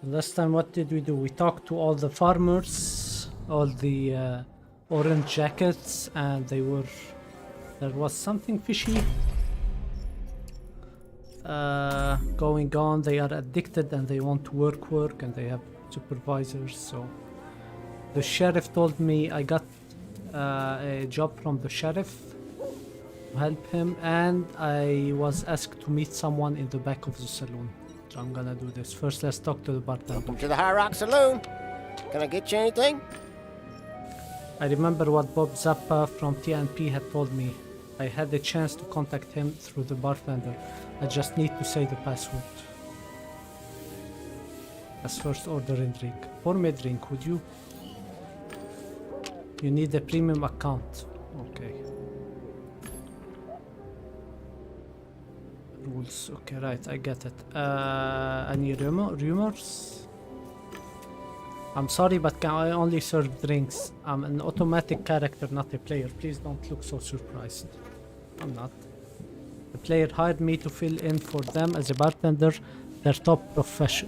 So last time, what did we do? We talked to all the farmers, all the orange jackets, and there was something fishy going on. They are addicted and they want to work, and they have supervisors. So the sheriff told me I got a job from the sheriff to help him, and I was asked to meet someone in the back of the saloon. So I'm gonna do this. First, let's talk to the bartender. Welcome to the High Rock Saloon. Can I get you anything? I remember what Bob Zappa from TNP had told me. I had the chance to contact him through the bartender. I just need to say the password. Let's first order a drink. Pour me a drink, would you? You need a premium account. Okay. Rules. Okay, right, I get it. Any rumors? I'm sorry, but can I only serve drinks? I'm an automatic character, not a player. Please don't look so surprised. I'm not. The player hired me to fill in for them as a bartender, their top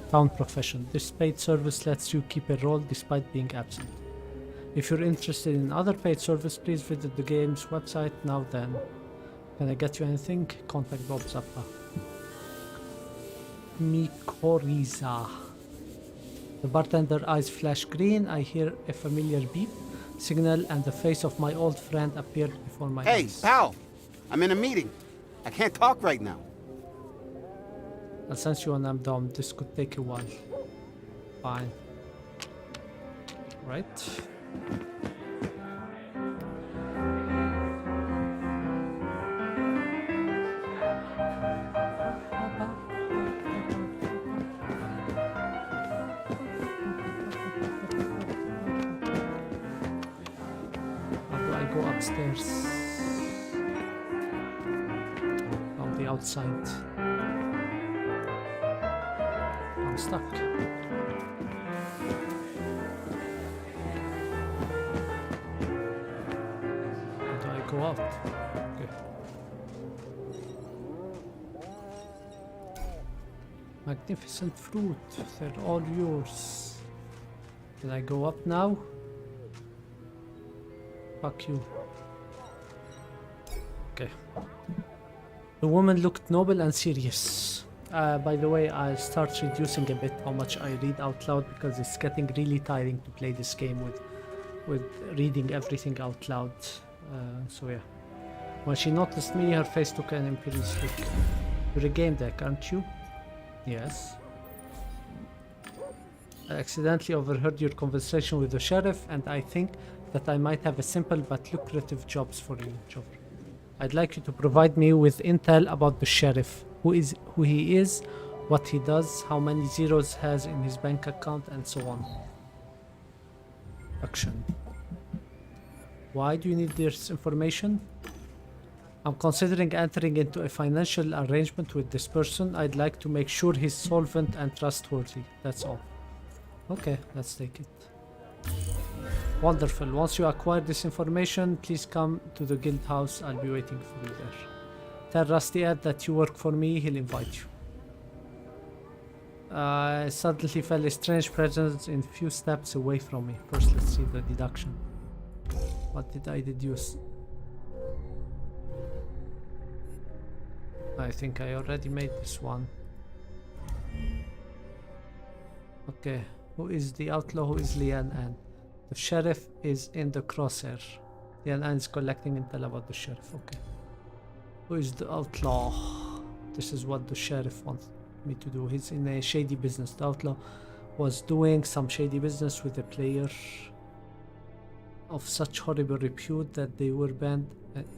town profession. This paid service lets you keep a role despite being absent. If you're interested in other paid service, please visit the game's website. Now then, can I get you anything? Contact Bob Zappa. Mikoriza. The bartender eyes flash green. I hear a familiar beep signal, and the face of my old friend appeared before my eyes. Hey, pal! I'm in a meeting. I can't talk right now. I'll sense you when I'm done. This could take a while. Fine. Right. How do I go upstairs? On the outside. I'm stuck. How do I go out? Okay. Magnificent fruit. They're all yours. Can I go up now? Fuck you. Okay. The woman looked noble and serious. By the way, I'll start reducing a bit how much I read out loud because it's getting really tiring to play this game with reading everything out loud. So yeah. When she noticed me, her face took an imperious look. You're a game deck, aren't you? Yes. I accidentally overheard your conversation with the sheriff, and I think that I might have a simple but lucrative jobs for you, Joffrey. I'd like you to provide me with intel about the sheriff, who he is, what he does, how many zeros has in his bank account, and so on. Action. Why do you need this information? I'm considering entering into a financial arrangement with this person. I'd like to make sure he's solvent and trustworthy. That's all. Okay, let's take it. Wonderful. Once you acquire this information, please come to the guild house. I'll be waiting for you there. Tell Rusty Ed that you work for me. He'll invite you. I suddenly felt a strange presence a few steps away from me. First, let's see the deduction. What did I deduce? I think I already made this one. Okay. Who is the outlaw? Who is Lian An? The sheriff is in the crosshair. Lian An is collecting intel about the sheriff. Okay. Who is the outlaw? This is what the sheriff wants me to do. He's in a shady business. The outlaw was doing some shady business with a player of such horrible repute that they were banned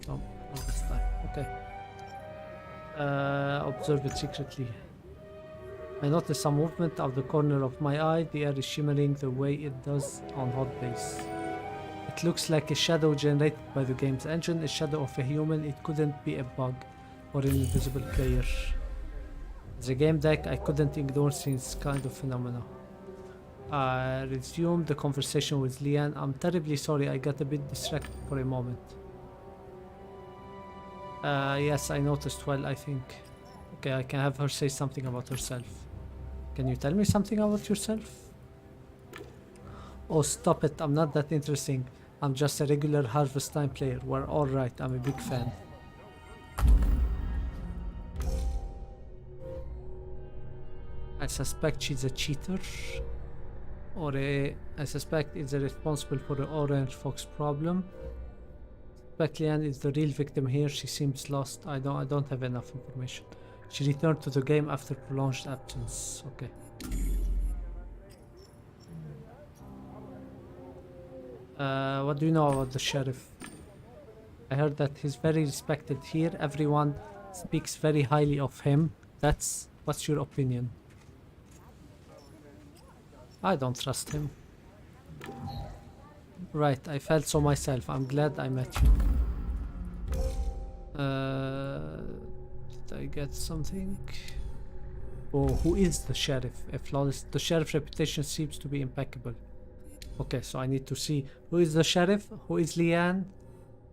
all this time. Okay. Observe it secretly. I noticed some movement out the corner of my eye. The air is shimmering the way it does on hot days. It looks like a shadow generated by the game's engine, a shadow of a human. It couldn't be a bug or an invisible player. As a game deck, I couldn't ignore this kind of phenomena. I resumed the conversation with Lian. I'm terribly sorry, I got a bit distracted for a moment. Yes, I noticed well, I think. Okay, I can have her say something about herself. Can you tell me something about yourself? Oh, stop it. I'm not that interesting. I'm just a regular Harvest Time player. We're alright. I'm a big fan. I suspect she's a cheater. I suspect it's responsible for the Orange Fox problem. Suspect Leanne is the real victim here. She seems lost. I don't have enough information. She returned to the game after prolonged absence. Okay. What do you know about the sheriff? I heard that he's very respected here. Everyone speaks very highly of him. What's your opinion? I don't trust him. Right, I felt so myself. I'm glad I met you. Did I get something? Oh, who is the sheriff? A flawless. The sheriff's reputation seems to be impeccable. Okay, so I need to see who is the sheriff, who is Leanne,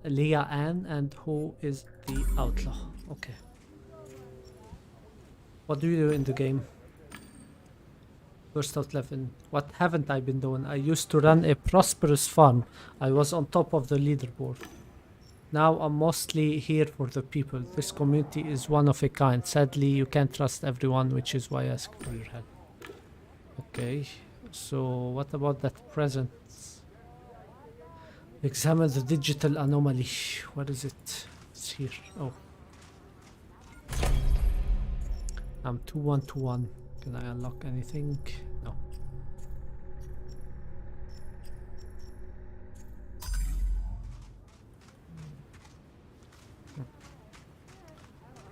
and who is the outlaw. Okay. What do you do in the game? First out 11. What haven't I been doing? I used to run a prosperous farm. I was on top of the leaderboard. Now I'm mostly here for the people. This community is one of a kind. Sadly, you can't trust everyone, which is why I ask for your help. Okay, so what about that present? Examine the digital anomaly. What is it? It's here. Oh. I'm 2-1-2-1. Can I unlock anything? No.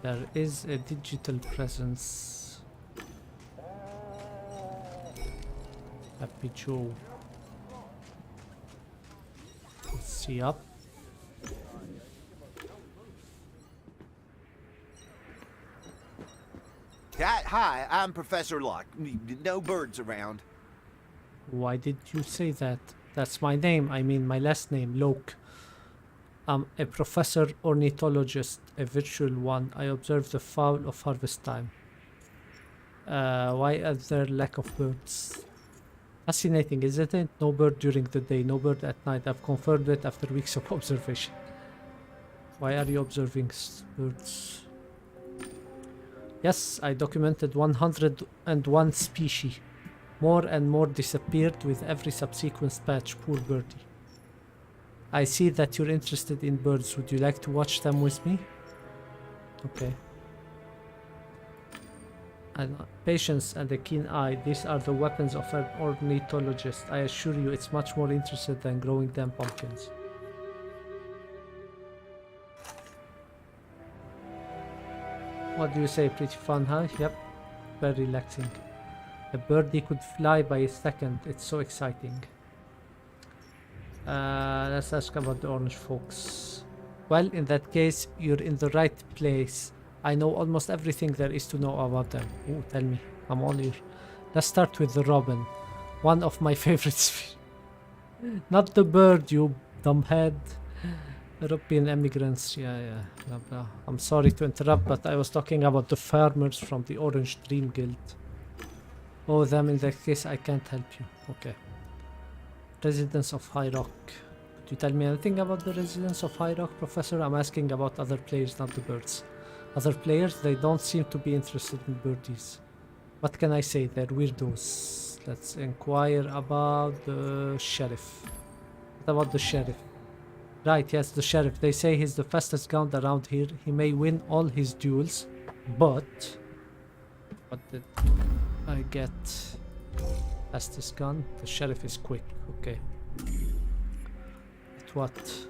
There is a digital presence. Happy Joe. Let's see up. Hi, I'm Professor Locke. No birds around. Why did you say that? That's my name. I mean my last name, Locke. I'm a professor ornithologist, a virtual one. I observe the fowl of harvest time. Why is there lack of birds? Fascinating, isn't it? No bird during the day, no bird at night. I've confirmed it after weeks of observation. Why are you observing birds? Yes, I documented 101 species. More and more disappeared with every subsequent patch. Poor birdie. I see that you're interested in birds. Would you like to watch them with me? Okay. And patience and a keen eye. These are the weapons of an ornithologist. I assure you it's much more interested than growing damn pumpkins. What do you say? Pretty fun, huh? Yep. Very relaxing. A birdie could fly by a second. It's so exciting. Let's ask about the orange fox. Well, in that case, you're in the right place. I know almost everything there is to know about them. Oh, tell me. I'm all ear. Let's start with the robin. One of my favorites. Not the bird, you dumbhead. European immigrants, yeah. Blah, blah. I'm sorry to interrupt, but I was talking about the farmers from the Orange Dream Guild. Oh, them, in that case, I can't help you. Okay. Residents of High Rock. Could you tell me anything about the residents of High Rock, Professor? I'm asking about other players, not the birds. Other players, they don't seem to be interested in birdies. What can I say? They're weirdos. Let's inquire about the sheriff. What about the sheriff? Right, yes, the sheriff. They say he's the fastest gun around here. He may win all his duels, but... What did I get? Fastest gun? The sheriff is quick. Okay. But what?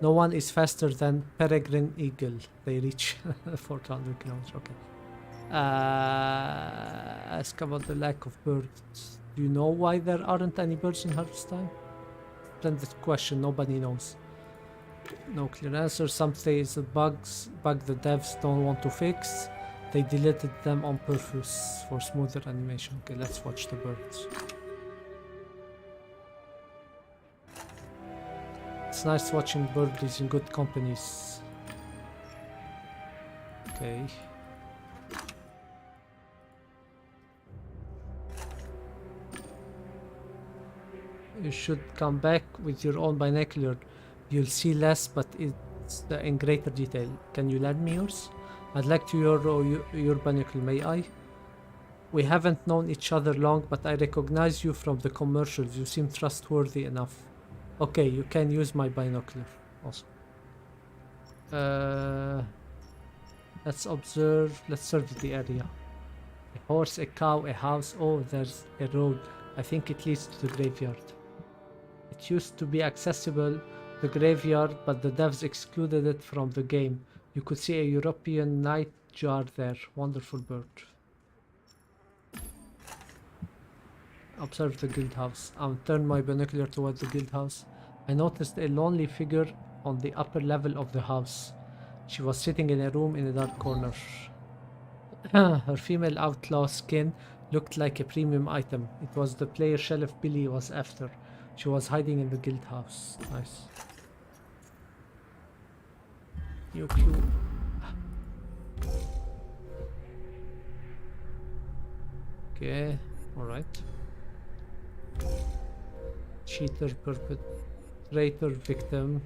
No one is faster than Peregrine Eagle. They reach 400 kilometers. Okay. Ask about the lack of birds. Do you know why there aren't any birds in harvest time? Splendid question. Nobody knows. No clear answer. Some say it's a bug the devs don't want to fix. They deleted them on purpose for smoother animation. Okay, let's watch the birds. It's nice watching birdies in good companies. Okay. You should come back with your own binocular. You'll see less, but it's in greater detail. Can you lend me yours? I'd like to your binocular, may I? We haven't known each other long, but I recognize you from the commercials. You seem trustworthy enough. Okay, you can use my binocular. Awesome. Let's observe. Let's survey the area. A horse, a cow, a house. Oh, there's a road. I think it leads to the graveyard. It used to be accessible, the graveyard, but the devs excluded it from the game. You could see a European nightjar there. Wonderful bird. Observe the guild house. I'll turn my binocular towards the guild house. I noticed a lonely figure on the upper level of the house. She was sitting in a room in a dark corner. Her female outlaw skin looked like a premium item. It was the player sheriff Billy was after. She was hiding in the guild house. Nice. New clue. Okay, alright. Cheater, perpetrator, victim.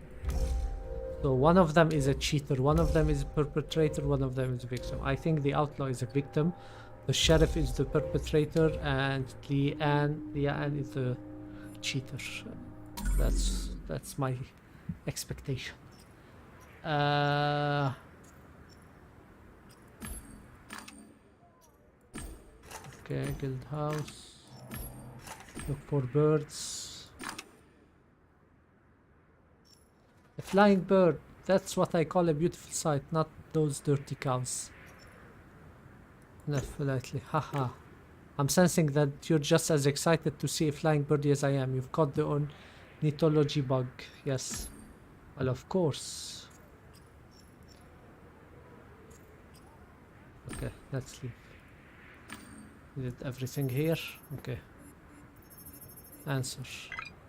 So one of them is a cheater, one of them is a perpetrator, one of them is a victim. I think the outlaw is a victim, the sheriff is the perpetrator, and Leanne is the cheater. That's my expectation. Okay, guild house. Look for birds. A flying bird. That's what I call a beautiful sight, not those dirty cows. Definitely. Haha. I'm sensing that you're just as excited to see a flying birdie as I am. You've caught the ornithology bug. Yes. Well, of course. Okay, let's leave. We did everything here. Okay. Answer.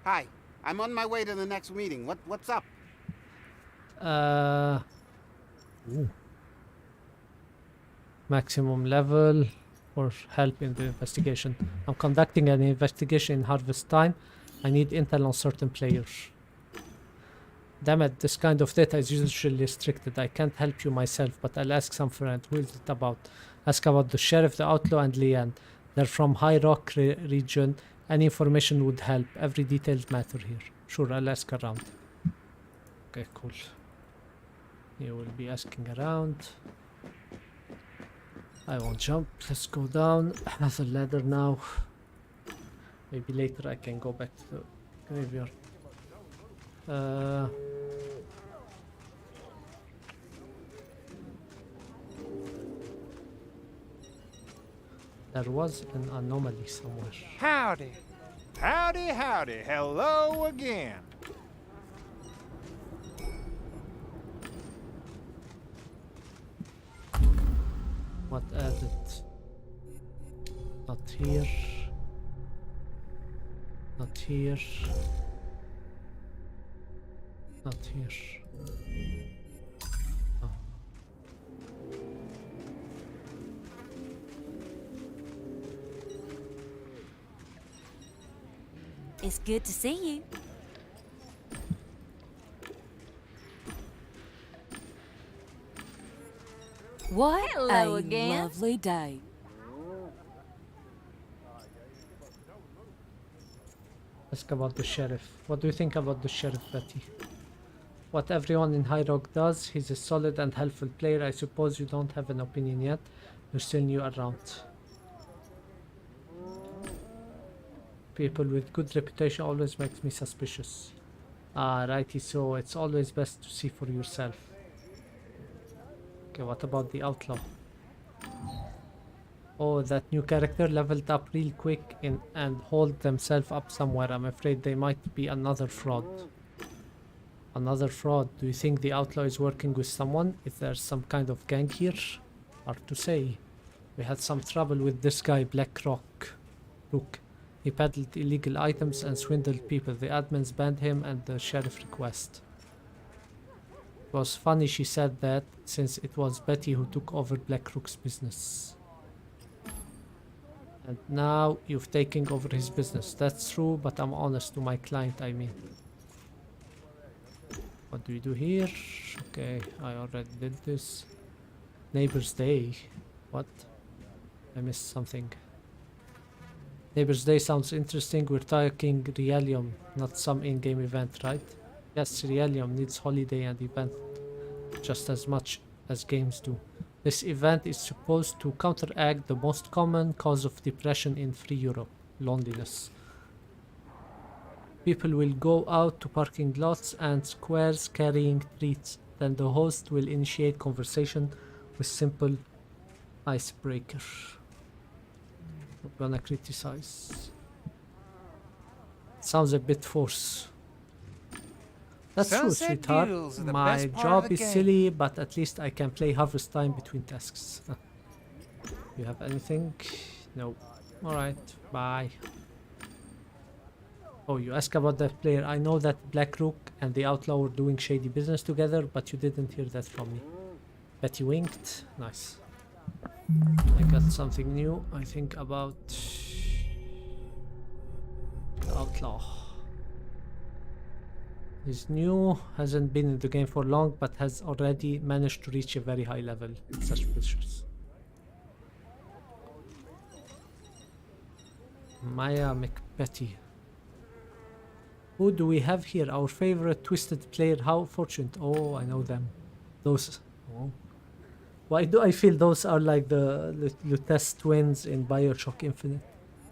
Hi, I'm on my way to the next meeting. What's up? Ooh. Maximum level for help in the investigation. I'm conducting an investigation in harvest time. I need intel on certain players. Damn it, this kind of data is usually restricted. I can't help you myself, but I'll ask some friend. Who is it about? Ask about the sheriff, the outlaw, and Leanne. They're from High Rock region. Any information would help. Every detail matter here. Sure, I'll ask around. Okay, cool. You will be asking around. I won't jump. Let's go down. Has a ladder now. Maybe later I can go back to the graveyard. There was an anomaly somewhere. Howdy. Howdy, howdy. Hello again. What added? Not here. Not here. Not here. Oh. It's good to see you. What Hello a again. lovely day. Ask about the sheriff. What do you think about the sheriff, Betty? What everyone in High Rock does, he's a solid and helpful player. I suppose you don't have an opinion yet. You're still new around. People with good reputation always makes me suspicious. Ah, righty so. It's always best to see for yourself. Okay, what about the outlaw? Oh, that new character leveled up real quick and hold themselves up somewhere. I'm afraid they might be another fraud. Another fraud. Do you think the outlaw is working with someone? Is there some kind of gang here? Hard to say. We had some trouble with this guy, Black Rock. Look, he peddled illegal items and swindled people. The admins banned him and the sheriff request. It was funny she said that, since it was Betty who took over Black Rook's business. And now you've taken over his business. That's true, but I'm honest to my client, I mean. What do we do here? Okay, I already did this. Neighbor's Day. What? I missed something. Neighbor's Day sounds interesting. We're talking Realium, not some in-game event, right? Yes, Realium needs holiday and event just as much as games do. This event is supposed to counteract the most common cause of depression in free Europe, loneliness. People will go out to parking lots and squares carrying treats. Then the host will initiate conversation with simple icebreaker. We're gonna criticize. Sounds a bit forced. That's true, Sunset sweetheart. views are the My best part of job the is game. silly, but at least I can play harvest time between tasks. You have anything? No. Alright, bye. Oh, you ask about that player. I know that Black Rook and the Outlaw were doing shady business together, but you didn't hear that from me. Bet you winked. Nice. I got something new, I think, about the Outlaw. He's new, hasn't been in the game for long, but has already managed to reach a very high level in such pictures. Maya McPetty. Who do we have here? Our favorite twisted player. How fortunate. Oh, I know them. Those. Oh. Why do I feel those are like the Lutece twins in Bioshock Infinite?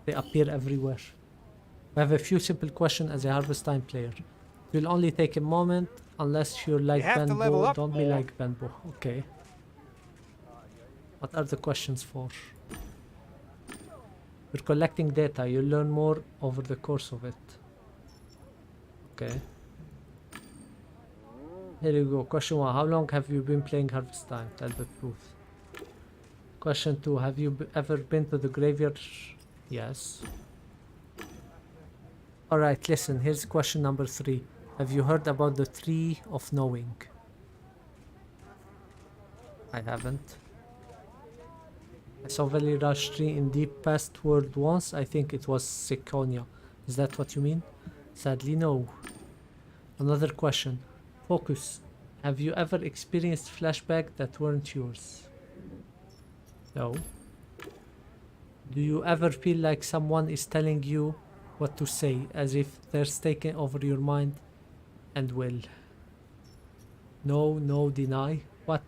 They appear everywhere. I have a few simple questions as a Harvest Time player. It will only take a moment, unless you're like have to level Benbow. up Don't be more. like Benbow. Okay. What are the questions for? You're collecting data. You learn more over the course of it. Okay. Here you go. Question 1. How long have you been playing Harvest Time? Tell the truth. Question 2. Have you ever been to the graveyard? Yes. Alright, listen. Here's question number 3. Have you heard about the Tree of Knowing? I haven't. I saw Valley Rush tree in Deep Past World once. I think it was Seconia. Is that what you mean? Sadly, no. Another question. Focus. Have you ever experienced flashbacks that weren't yours? No. Do you ever feel like someone is telling you what to say, as if they're taking over your mind and will? No, no, deny. What?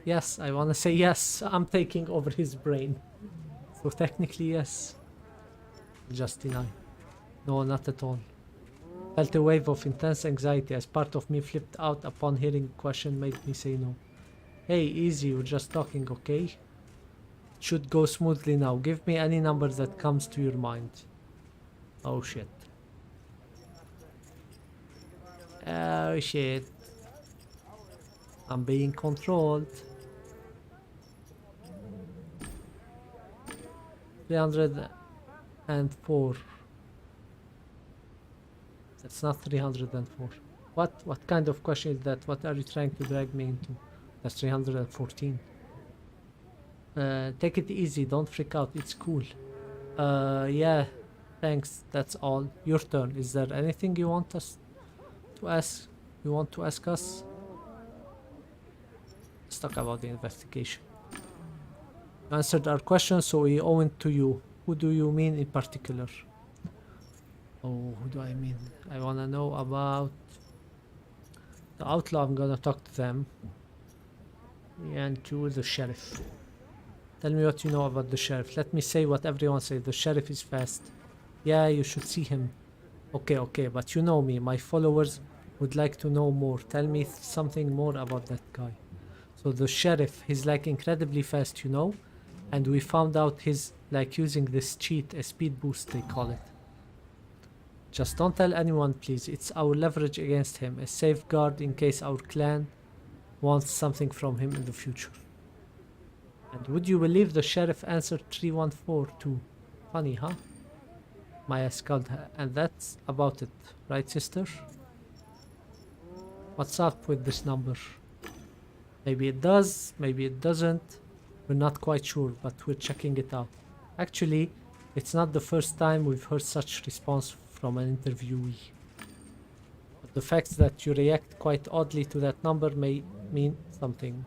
Yes, I wanna say yes. I'm taking over his brain. So technically, yes. Just deny. No, not at all. Felt a wave of intense anxiety as part of me flipped out upon hearing the question made me say no. Hey, easy, we're just talking, okay? Should go smoothly now. Give me any number that comes to your mind. Oh shit. Oh shit. I'm being controlled. 304. That's not 304. What kind of question is that? What are you trying to drag me into? That's 314. Take it easy, don't freak out, it's cool. Yeah, thanks, that's all. Your turn. Is there anything you want us to ask? You want to ask us? Let's talk about the investigation. You answered our question, so we owe it to you. Who do you mean in particular? Oh, who do I mean? I wanna know about the Outlaw. I'm gonna talk to them. And to the Sheriff. Tell me what you know about the Sheriff. Let me say what everyone says. The Sheriff is fast. Yeah, you should see him. Okay, but you know me. My followers would like to know more. Tell me something more about that guy. So the Sheriff, he's like incredibly fast, you know? And we found out he's like using this cheat, a speed boost they call it. Just don't tell anyone, please. It's our leverage against him, a safeguard in case our clan wants something from him in the future. And would you believe the Sheriff answered 3142? Funny, huh? Maya scowled, and that's about it, right, sister? What's up with this number? Maybe it does, maybe it doesn't. We're not quite sure, but we're checking it out. Actually, It's not the first time we've heard such response from an interviewee. But the fact that you react quite oddly to that number may mean something.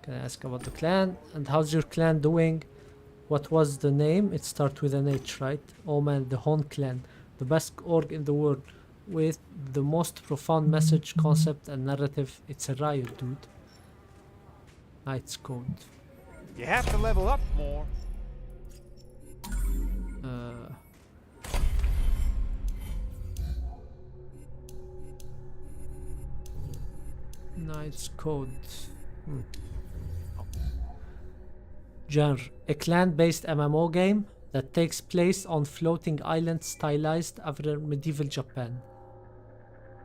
Can I ask about the clan? And how's your clan doing? What was the name? It starts with an H, right? Oh man, the Hon clan. The best org in the world. With the most profound message, concept and narrative. It's a riot, dude. Knight's Code. You have to level up more. Knight's Code. Genre: a clan-based MMO game that takes place on floating islands stylized after medieval Japan.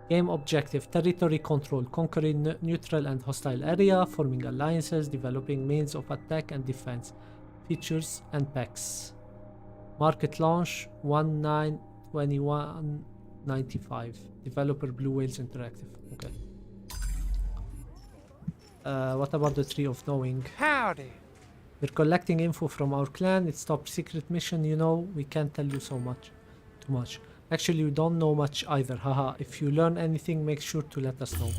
Game objective: territory control, conquering neutral and hostile area, forming alliances, developing means of attack and defense. Features and packs. Market launch 19/21/95. Developer Blue Whales Interactive. Okay. What about the Tree of Knowing? Howdy. We're collecting info from our clan. It's top secret mission, you know. We can't tell you so much. Too much. Actually, we don't know much either. Haha. If you learn anything, make sure to let us know.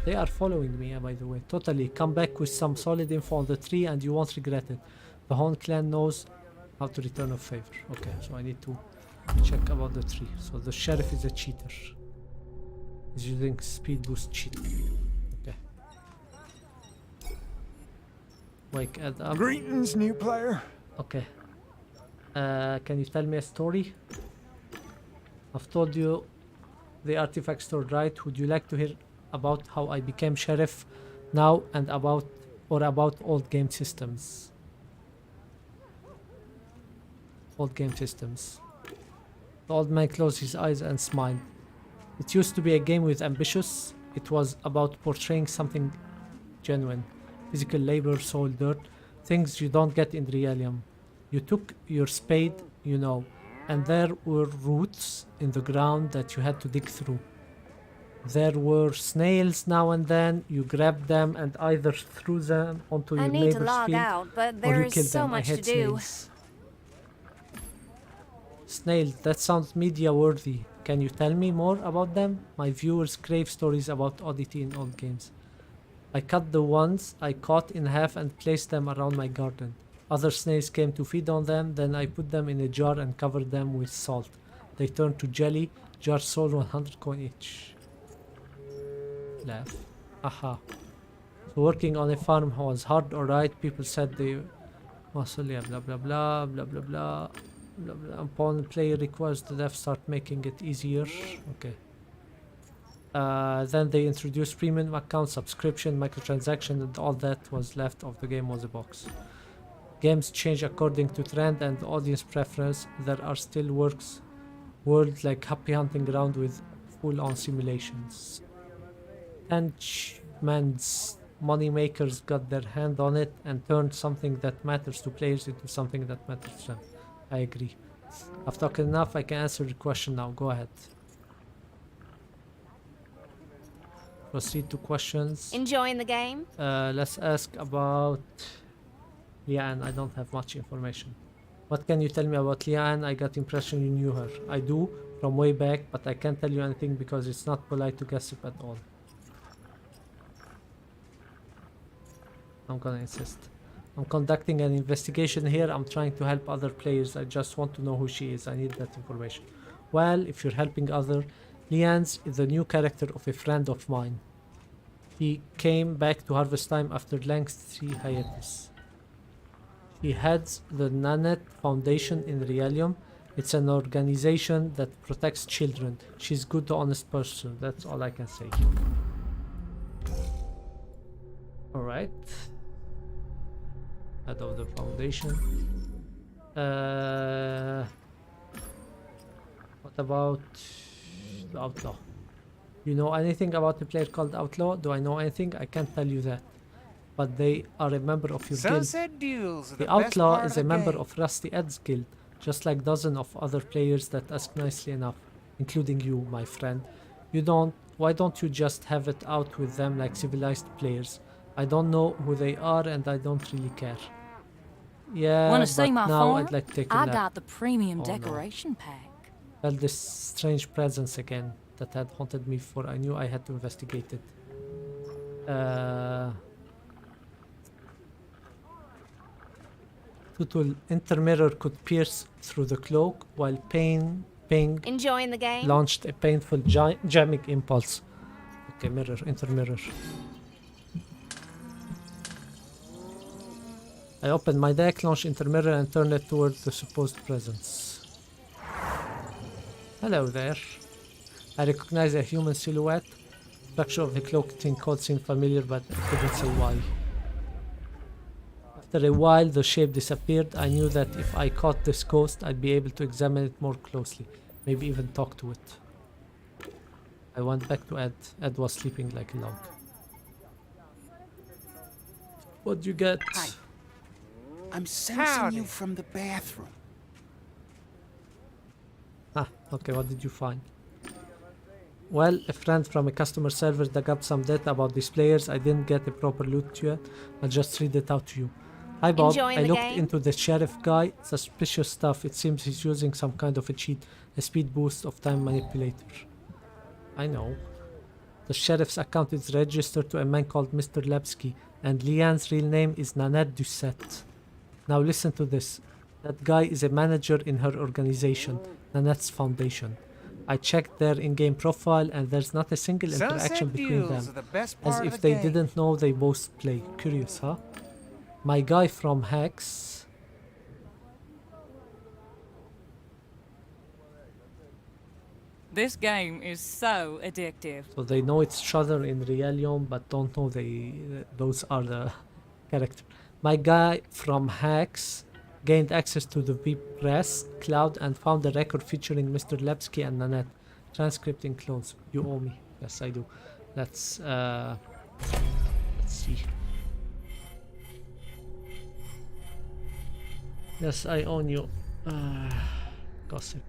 They are following me, by the way. Totally. Come back with some solid info on the tree and you won't regret it. The Hon clan knows how to return a favor. Okay, so I need to check about the tree. So the sheriff is a cheater. He's using speed boost cheat. Okay. Wake it up. Greetings, new player. Okay. Can you tell me a story? I've told you the artifact store, right? Would you like to hear about how I became sheriff now and about old game systems? Old game systems. The old man closed his eyes and smiled. It used to be a game with ambitious. It was about portraying something genuine. Physical labor, soil, dirt, things you don't get in Realium. You took your spade, you know, and there were roots in the ground that you had to dig through. There were snails now and then. You grabbed them and either threw them onto your I need to neighbor's log field out, but or there you is killed so them. much I to hate do. snails. Snails, that sounds media worthy. Can you tell me more about them? My viewers crave stories about oddity in old games. I cut the ones I caught in half and placed them around my garden. Other snails came to feed on them, then I put them in a jar and covered them with salt. They turned to jelly. Jar sold 100 coin each. Laugh. Aha. So working on a farm was hard, alright. People said they muscle, yeah, blah blah blah blah blah blah blah blah. Upon player requires the dev start making it easier. Okay. Then they introduced premium account, subscription, microtransaction, and all that was left of the game was a box. Games change according to trend and audience preference. There are still worlds like Happy Hunting Ground with full-on simulations. Henchmen's moneymakers got their hand on it and turned something that matters to players into something that matters to them. I agree. I've talked enough. I can answer the question now. Go ahead. Proceed to questions. Enjoying the game? Let's ask about Liane. I don't have much information. What can you tell me about Liane? I got impression you knew her. I do, from way back, but I can't tell you anything because it's not polite to gossip at all. I'm gonna insist. I'm conducting an investigation here. I'm trying to help other players. I just want to know who she is. I need that information. Well, if you're helping other, Lian's is the new character of a friend of mine. He came back to Harvest Time after lengthy hiatus. He heads the Nanette Foundation in Realium. It's an organization that protects children. She's good, honest person. That's all I can say. Alright. Head of the foundation. What about the Outlaw? You know anything about a player called Outlaw? Do I know anything? I can't tell you that. But they are a member of your guild. Sunset Duels are The the best Outlaw part is of a the member game. of Rusty Ed's guild, just like dozens of other players that ask nicely enough, including you, my friend. Why don't you just have it out with them like civilized players? I don't know who they are and I don't really care. Yeah, Want but to see my now farm? I'd like to take a I nap. got the premium Oh, no. decoration pack. Felt this strange presence again that had haunted me before. I knew I had to investigate it. Total intermirror could pierce through the cloak while Ping Enjoying the game? launched a painful jamming impulse. Okay, mirror, intermirror. I opened my deck, launched intermirror, and turned it toward the supposed presence. Hello there. I recognized a human silhouette. Structure of the cloaking code seemed familiar, but I couldn't say why. After a while, the shape disappeared. I knew that if I caught this ghost, I'd be able to examine it more closely, maybe even talk to it. I went back to Ed. Ed was sleeping like a log. What'd you get? Hi. I'm sensing Howdy. you from the bathroom. Ah, okay, what did you find? Well, a friend from a customer service dug up some data about these players. I didn't get a proper look yet. I'll just read it out to you. Hi Bob, Enjoying I the looked game? into the sheriff guy. Suspicious stuff. It seems he's using some kind of a cheat, a speed boost of time manipulator. I know. The sheriff's account is registered to a man called Mr. Lepsky, and Leanne's real name is Nanette Doucette. Now listen to this. That guy is a manager in her organization, Nanette's foundation. I checked their in-game profile and there's not a single interaction Sunset between views them. are the best As part if of the they game. didn't know they both play. Curious, huh? My guy from Hex. This game is so addictive. So they know each other in Realium, but don't know those are the characters. My guy from Hex gained access to the VPress cloud and found a record featuring Mr. Lepsky and Nanette. Transcript enclosed. You owe me. Yes, I do. Let's see. Yes, I own you. Gossip.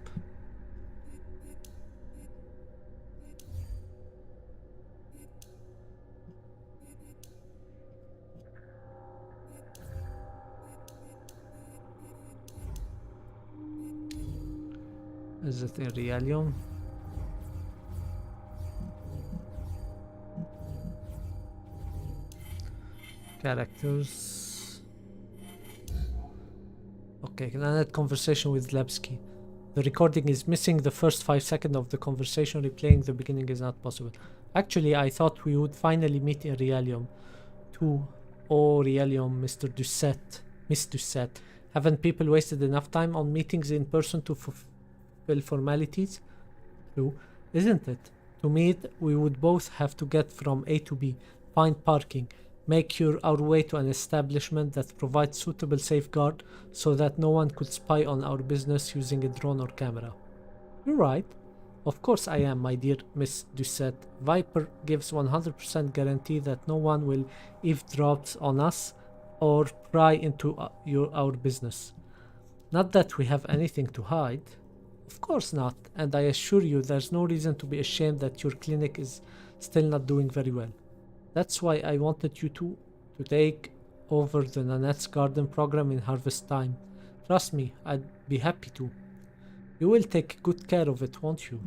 Is it in Realium? Characters. Okay, Nanette conversation with Lepsky. The recording is missing the first 5 seconds of the conversation. Replaying the beginning is not possible. Actually, I thought we would finally meet in Realium. Oh, Realium, Mr. Doucette. Miss Doucette. Haven't people wasted enough time on meetings in person to fulfill formalities? True, isn't it? To meet, we would both have to get from A to B, find parking, make our way to an establishment that provides suitable safeguard so that no one could spy on our business using a drone or camera. You're right. Of course I am, my dear Miss Doucette. Viper gives 100% guarantee that no one will eavesdrop on us or pry into our business. Not that we have anything to hide. Of course not, and I assure you there's no reason to be ashamed that your clinic is still not doing very well. That's why I wanted you to take over the Nanette's Garden program in harvest time. Trust me, I'd be happy to. You will take good care of it, won't you?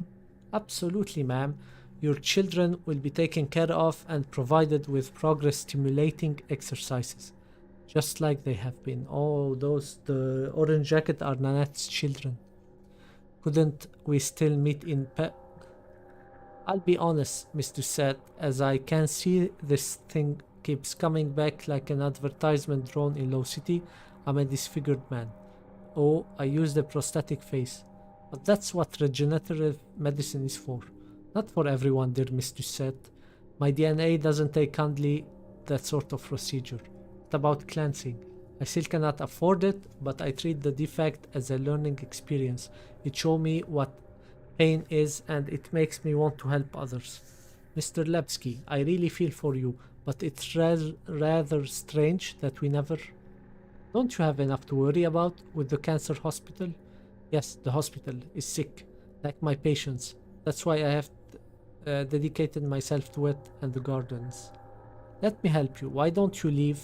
Absolutely, ma'am. Your children will be taken care of and provided with progress-stimulating exercises. Just like they have been. Oh, the orange jacket are Nanette's children. Couldn't we still meet in I'll be honest, Miss Doucette, as I can see this thing keeps coming back like an advertisement drawn in Low City. I'm a disfigured man. Oh, I used a prosthetic face. But that's what regenerative medicine is for. Not for everyone, dear Miss Doucette. My DNA doesn't take kindly that sort of procedure. It's about cleansing. I still cannot afford it, but I treat the defect as a learning experience. It shows me what pain is, and it makes me want to help others. Mr. Lepsky, I really feel for you, but it's rather strange that we never... Don't you have enough to worry about with the cancer hospital? Yes, the hospital is sick, like my patients. That's why I have dedicated myself to it and the gardens. Let me help you. Why don't you leave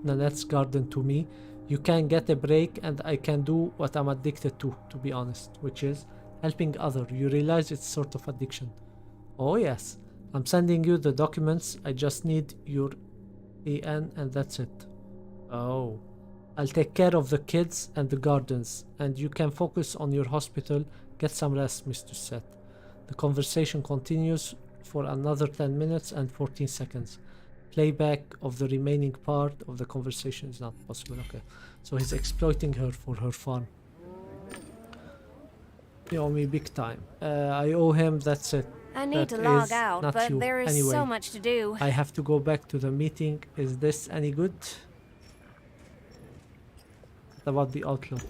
Nanette's garden to me? You can get a break, and I can do what I'm addicted to be honest, which is helping other. You realize it's sort of addiction. Oh yes. I'm sending you the documents. I just need your EN and that's it. Oh. I'll take care of the kids and the gardens, and you can focus on your hospital. Get some rest, Mr. Seth. The conversation continues for another 10 minutes and 14 seconds. Playback of the remaining part of the conversation is not possible. Okay. So he's exploiting her for her farm. You owe me big time. I owe him, that's it. I need That to log is out, not but you. there is Anyway, so much to do. I have to go back to the meeting. Is this any good? What about the outlaw?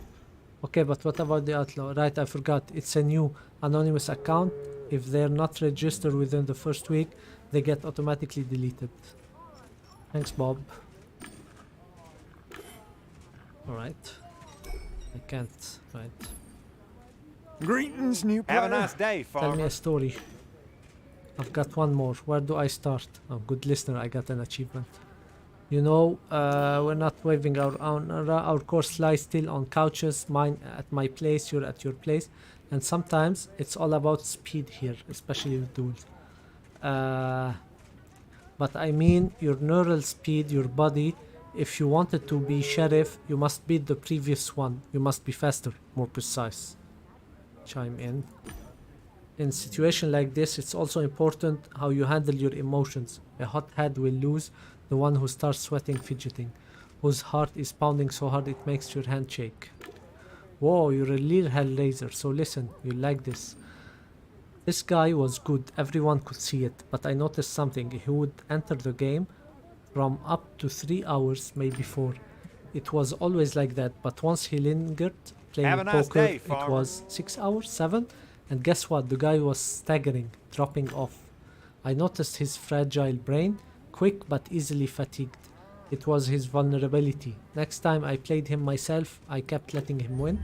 Okay, but what about the outlaw? Right, I forgot. It's a new anonymous account. If they're not registered within the first week, they get automatically deleted. Thanks, Bob. Alright. I can't. Right. Greetings, new player. Have a nice day, Tell me farmer. a story. I've got one more. Where do I start? Oh, good listener, I got an achievement. You know, we're not waving our course lies still on couches. Mine at my place, you're at your place. And sometimes it's all about speed here, especially with duels. But I mean your neural speed, your body. If you wanted to be sheriff, you must beat the previous one. You must be faster, more precise. Chime in. In a situation like this, it's also important how you handle your emotions. A hothead will lose, the one who starts sweating, fidgeting, whose heart is pounding so hard it makes your hand shake. Whoa, you're a real hellraiser, so listen, you'll like this. This guy was good, everyone could see it, but I noticed something. He would enter the game from up to 3 hours, maybe 4. It was always like that, but once he lingered playing Have a nice poker, day, it farmer. was 6 hours, 7, and guess what? The guy was staggering, dropping off. I noticed his fragile brain, quick but easily fatigued. It was his vulnerability. Next time I played him myself, I kept letting him win.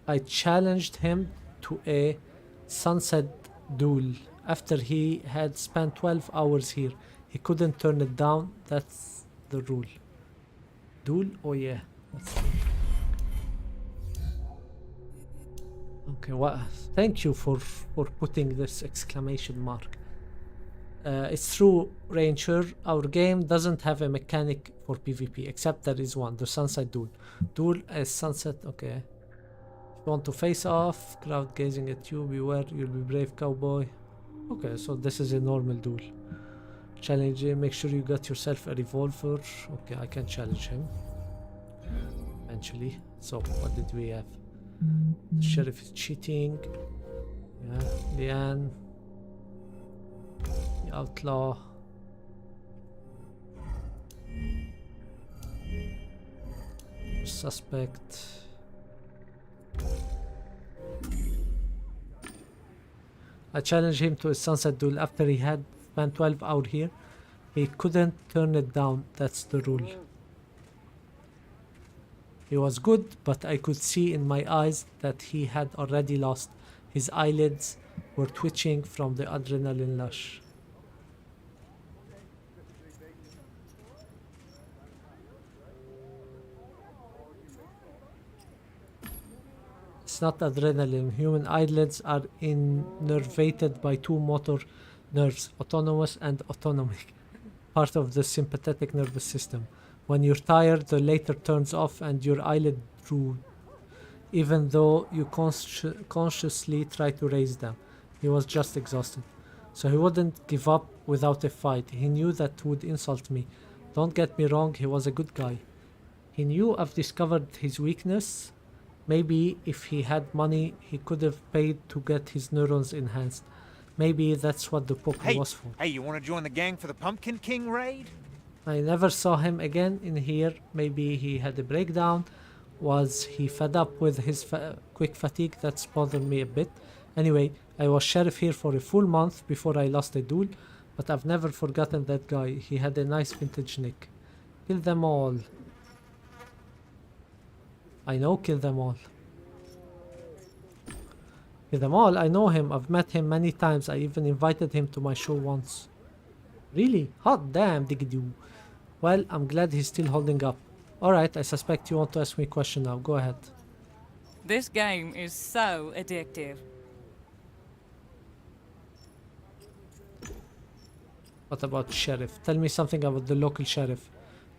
I challenged him to a sunset duel after he had spent 12 hours here. He couldn't turn it down. That's the rule. Duel? Oh yeah. That's the rule. Okay, well, thank you for putting this exclamation mark. It's true, Ranger. Our game doesn't have a mechanic for PvP, except there is one, the Sunset Duel. Duel is sunset, okay. If you want to face off, crowd gazing at you, beware, you'll be brave, cowboy. Okay, so this is a normal duel. Challenge him, make sure you got yourself a revolver. Okay, I can challenge him. Eventually. So, what did we have? The sheriff is cheating. Yeah, Leanne. The outlaw. Suspect. I challenged him to a sunset duel after he had spent 12 hours here. He couldn't turn it down. That's the rule. He was good, but I could see in my eyes that he had already lost. His eyelids were twitching from the adrenaline rush. It's not adrenaline. Human eyelids are innervated by two motor nerves, autonomous and autonomic, part of the sympathetic nervous system. When you're tired, the latter turns off and your eyelid droop, even though you consciously try to raise them. He was just exhausted. So he wouldn't give up without a fight. He knew that would insult me. Don't get me wrong, he was a good guy. He knew I've discovered his weakness. Maybe if he had money, he could have paid to get his neurons enhanced. Maybe that's what the poker was for. Hey, you want to join the gang for the Pumpkin King raid? I never saw him again in here. Maybe he had a breakdown. Was he fed up with his quick fatigue? That's bothered me a bit. Anyway, I was sheriff here for a full month before I lost a duel, but I've never forgotten that guy. He had a nice vintage nick. Kill them all. I know, kill them all. Kill them all? I know him. I've met him many times. I even invited him to my show once. Really? Hot damn, diggity. Well, I'm glad he's still holding up. Alright, I suspect you want to ask me a question now. Go ahead. This game is so addictive. What about sheriff? Tell me something about the local sheriff.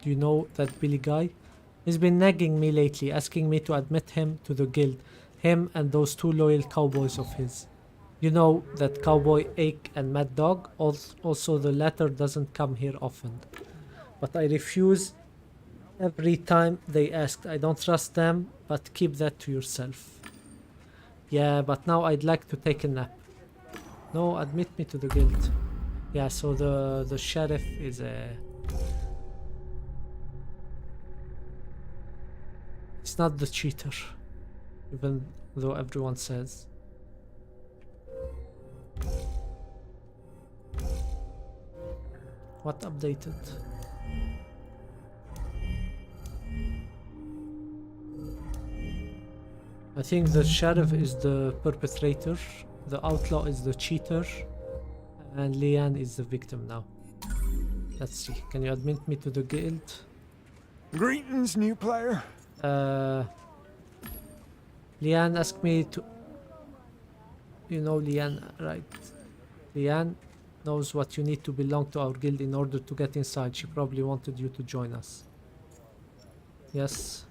Do you know that Billy guy? He's been nagging me lately, asking me to admit him to the guild. Him and those two loyal cowboys of his. You know, that cowboy Ake and Mad Dog? Also, the latter doesn't come here often. But I refuse every time they asked. I don't trust them, but keep that to yourself. Yeah, but now I'd like to take a nap. No, admit me to the guild. Yeah, so the sheriff is a... It's not the cheater, even though everyone says. What updated? I think the sheriff is the perpetrator, the outlaw is the cheater, and Leanne is the victim now. Let's see, can you admit me to the guild? Greetings, new player. Leanne asked me to... You know Leanne, right? Leanne knows what you need to belong to our guild in order to get inside. She probably wanted you to join us. Yes.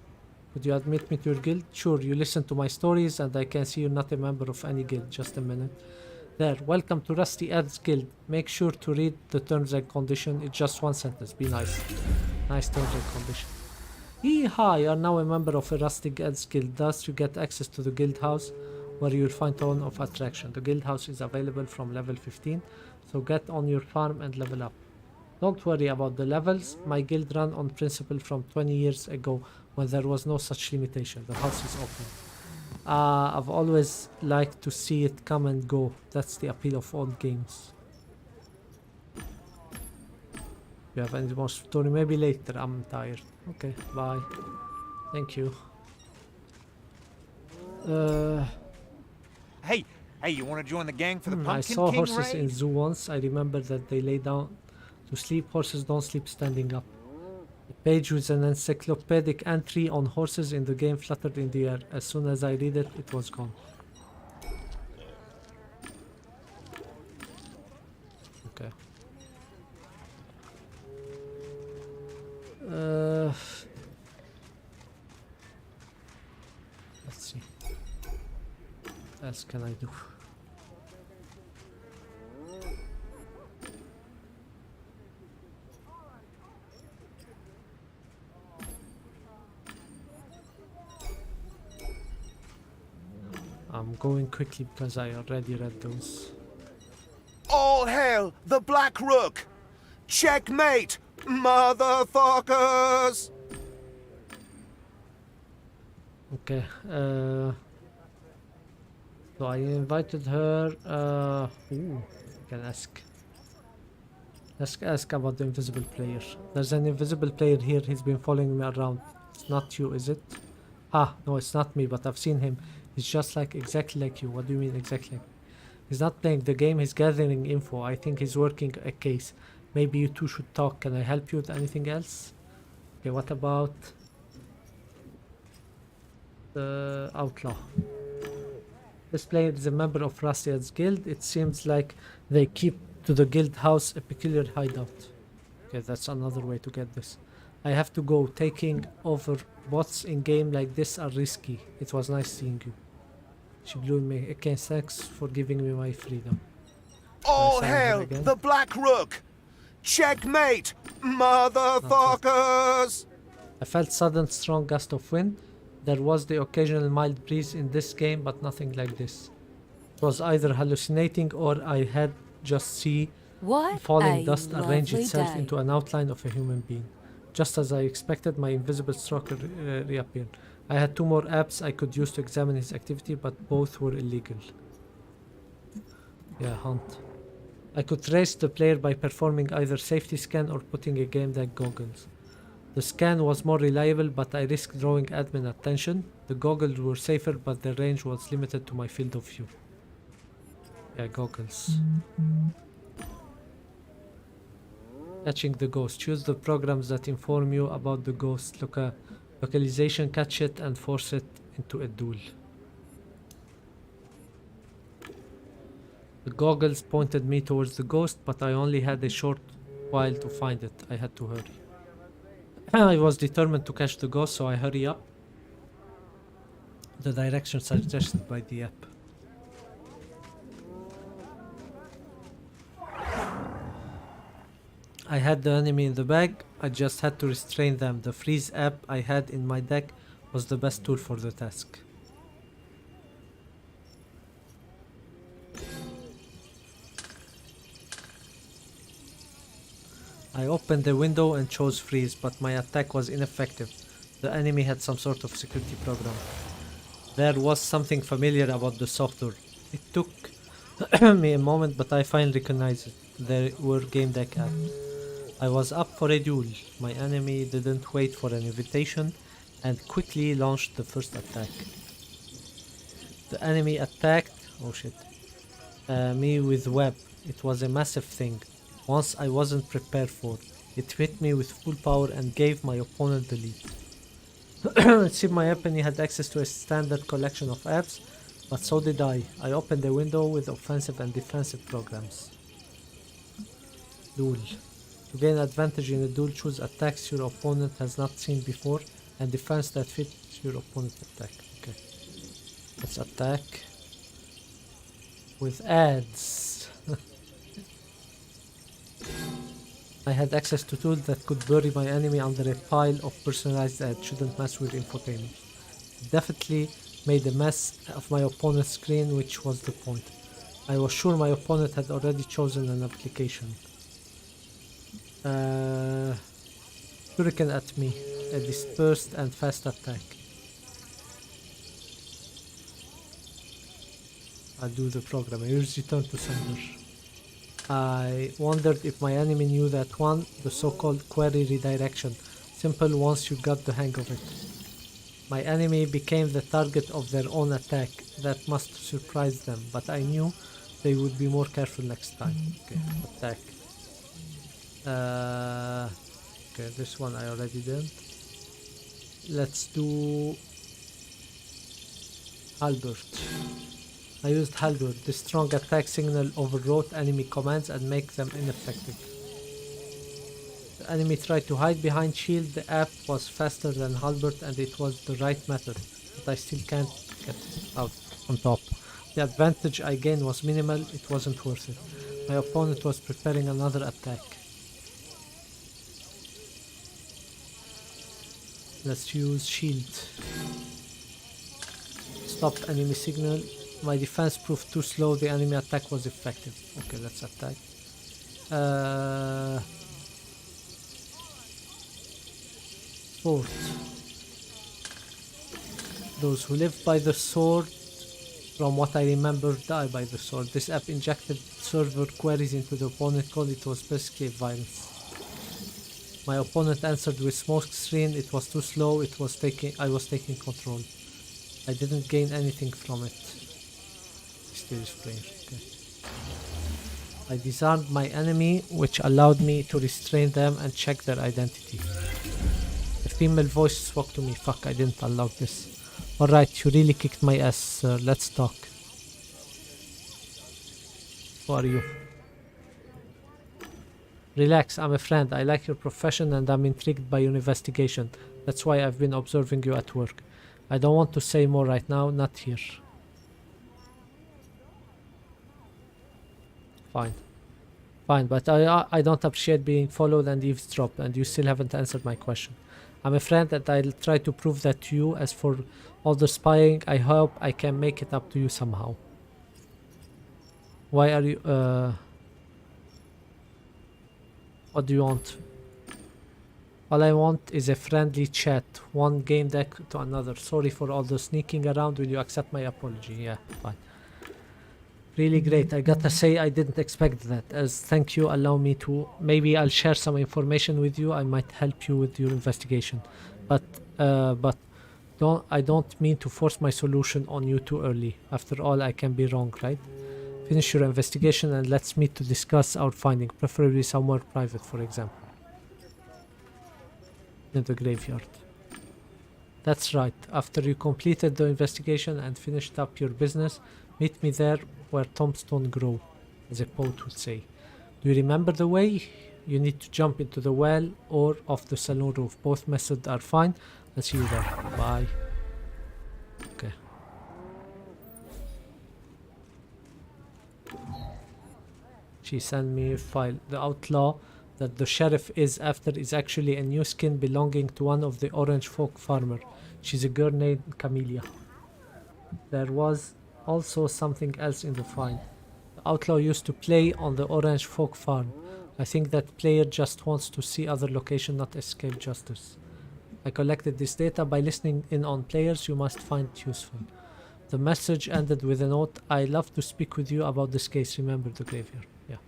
Could you admit me to your guild? Sure, you listen to my stories and I can see you're not a member of any guild. Just a minute. There, welcome to Rusty Ed's guild. Make sure to read the terms and conditions. It's just one sentence. Be nice. Nice terms and conditions. Yeehaw, you are now a member of a Rusty Ed's guild. Thus, you get access to the guild house where you'll find ton of attraction. The guild house is available from level 15, so get on your farm and level up. Don't worry about the levels. My guild ran on principle from 20 years ago when there was no such limitation. The house is open. I've always liked to see it come and go. That's the appeal of old games. You have any more story? Maybe later. I'm tired. Okay, bye. Thank you. Hey, you want to join the gang for the I Pumpkin saw King horses in raid? zoo once. I remember that they lay down to sleep. Horses don't sleep standing up. A page with an encyclopedic entry on horses in the game fluttered in the air. As soon as I read it, it was gone. Okay. Let's see. What else can I do? I'm going quickly because I already read those. All hail the Black Rook! Checkmate, motherfuckers! Okay, so I invited her, ooh, I can ask. Let's ask about the invisible player. There's an invisible player here, he's been following me around. It's not you, is it? Ah, no, it's not me, but I've seen him. He's just like, exactly like you. What do you mean exactly? He's not playing the game, he's gathering info. I think he's working a case. Maybe you two should talk. Can I help you with anything else? Okay, what about the outlaw? This player is a member of Rusty's guild. It seems like they keep to the guild house a peculiar hideout. Okay, that's another way to get this. I have to go. Taking over bots in game like this are risky. It was nice seeing you. She blew me. Okay, thanks for giving me my freedom. All sign her hail again? the Black Rook! Checkmate, motherfuckers! I felt sudden strong gust of wind. There was the occasional mild breeze in this game, but nothing like this. It was either hallucinating or I had just see What falling a dust arrange lovely itself day. into an outline of a human being. Just as I expected, my invisible stalker reappeared. I had 2 more apps I could use to examine his activity, but both were illegal. Yeah, hunt. I could trace the player by performing either safety scan or putting a GAMEDEC goggles. The scan was more reliable, but I risked drawing admin attention. The goggles were safer, but their range was limited to my field of view. Yeah, goggles. Catching the ghost. Choose the programs that inform you about the ghost. Localization, catch it and force it into a duel. The goggles pointed me towards the ghost, but I only had a short while to find it. I had to hurry. I was determined to catch the ghost, so I hurry up the direction suggested by the app. I had the enemy in the bag, I just had to restrain them. The freeze app I had in my deck was the best tool for the task. I opened the window and chose freeze, but my attack was ineffective. The enemy had some sort of security program. There was something familiar about the software. It took me a moment, but I finally recognized it. There were GAMEDEC apps. I was up for a duel. My enemy didn't wait for an invitation and quickly launched the first attack. The enemy attacked me with web. It was a massive thing. Once I wasn't prepared for. It hit me with full power and gave my opponent the lead. It seemed my opponent had access to a standard collection of apps, but so did I. I opened a window with offensive and defensive programs. Duel. To gain advantage in a duel, choose attacks your opponent has not seen before and defense that fits your opponent's attack. Okay. Let's attack with ads. I had access to tools that could bury my enemy under a pile of personalized ads. Shouldn't mess with infotainment. Definitely made a mess of my opponent's screen, which was the point. I was sure my opponent had already chosen an application. Shuriken at me. A dispersed and fast attack. I'll do the program. Here's return to sender. I wondered if my enemy knew that one, the so-called query redirection. Simple once you got the hang of it. My enemy became the target of their own attack. That must surprise them, but I knew they would be more careful next time. Okay, attack. Okay, this one I already did. Let's do Halbert. I used Halbert. The strong attack signal overwrote enemy commands and make them ineffective. The enemy tried to hide behind shield. The app was faster than Halbert and it was the right method, but I still can't get out on top. The advantage I gained was minimal. It wasn't worth it. My opponent was preparing another attack. Let's use shield. Stop enemy signal. My defense proved too slow. The enemy attack was effective. Okay, let's attack. Sword. Those who live by the sword, from what I remember, die by the sword. This app injected server queries into the opponent code. It was basically violence. My opponent answered with smoke screen. It was too slow. I was taking control. I didn't gain anything from it. Still strange. Okay. I disarmed my enemy, which allowed me to restrain them and check their identity. A female voice spoke to me. Fuck, I didn't allow this. Alright, you really kicked my ass, sir. Let's talk. Who are you? Relax, I'm a friend. I like your profession and I'm intrigued by your investigation. That's why I've been observing you at work. I don't want to say more right now, not here. Fine. Fine, but I don't appreciate being followed and eavesdropped, and you still haven't answered my question. I'm a friend and I'll try to prove that to you. As for all the spying, I hope I can make it up to you somehow. Why are you, what do you want? All I want is a friendly chat. One game deck to another. Sorry for all the sneaking around. Will you accept my apology? Yeah, fine. Really great. I gotta say I didn't expect that. As thank you, allow me to... Maybe I'll share some information with you. I might help you with your investigation. But I don't mean to force my solution on you too early. After all, I can be wrong, right? Finish your investigation and let's meet to discuss our finding, preferably somewhere private, for example. In the graveyard. That's right. After you completed the investigation and finished up your business, meet me there where tombstone grow, as a poet would say. Do you remember the way? You need to jump into the well or off the saloon roof. Both methods are fine. I'll see you there. Bye. Okay. She sent me a file. The outlaw that the sheriff is after is actually a new skin belonging to one of the orange folk farmer. She's a girl named Camellia. There was also something else in the file. The outlaw used to play on the orange folk farm. I think that player just wants to see other location, not escape justice. I collected this data by listening in on players you must find it useful. The message ended with a note, I love to speak with you about this case, remember the graveyard. Yeah.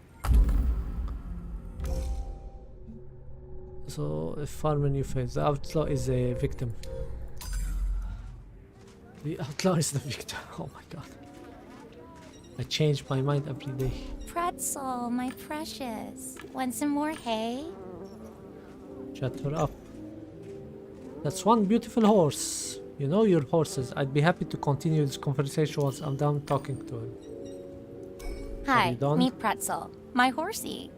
So, a farmer new face. The outlaw is a victim. The outlaw is the victim. Oh my god. I change my mind every day. Pretzel, my precious. Want some more hay? Shut her up. That's one beautiful horse. You know your horses. I'd be happy to continue this conversation once I'm done talking to him. Hi, done? meet Pretzel, my horsey.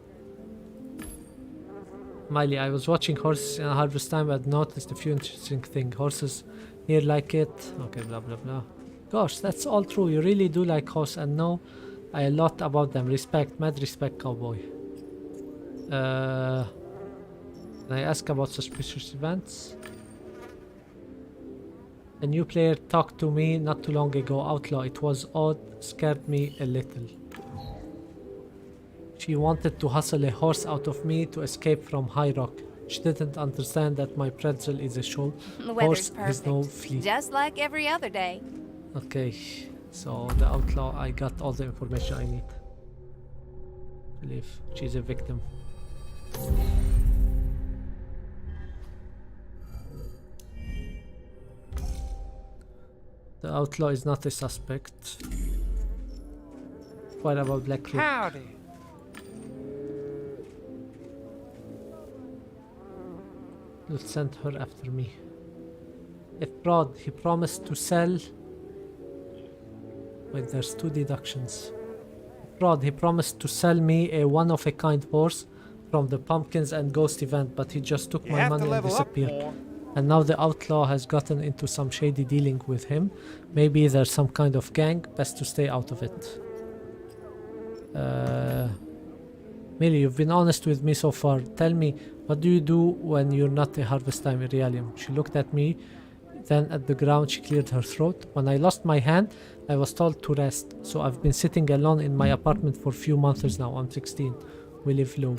Miley, I was watching horses in harvest time and noticed a few interesting things. Horses here like it. Okay, blah blah blah. Gosh, that's all true. You really do like horse and know a lot about them. Respect, mad respect, cowboy. Can I ask about suspicious events? A new player talked to me not too long ago. Outlaw. It was odd. Scared me a little. She wanted to hustle a horse out of me to escape from High Rock. She didn't understand that my pretzel is a show. The Horse weather's has no perfect. fleet. Just like every other day. Okay, so the outlaw, I got all the information I need. I believe she's a victim. The outlaw is not a suspect. What about Black Rook? Howdy. You'll send her after me. If Prod, he promised to sell. Wait, there's two deductions. Prod, he promised to sell me a one-of-a-kind horse from the Pumpkins and Ghost event, but he just took You my have to money and level up disappeared. more. And now the outlaw has gotten into some shady dealing with him. Maybe there's some kind of gang. Best to stay out of it. Millie, you've been honest with me so far. Tell me, what do you do when you're not a harvest time Irelium? She looked at me, then at the ground. She cleared her throat. When I lost my hand, I was told to rest. So I've been sitting alone in my apartment for a few months now. I'm 16. We live low.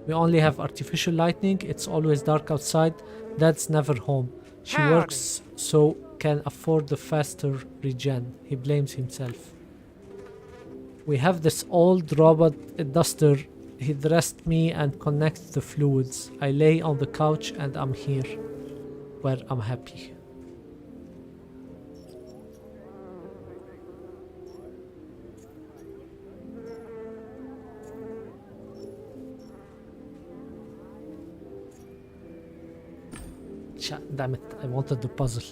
We only have artificial lighting. It's always dark outside. Dad's never home. She Howdy. works so can afford the faster regen. He blames himself. We have this old robot duster. He dressed me and connects the fluids. I lay on the couch and I'm here, where I'm happy. Damn it, I wanted the puzzle.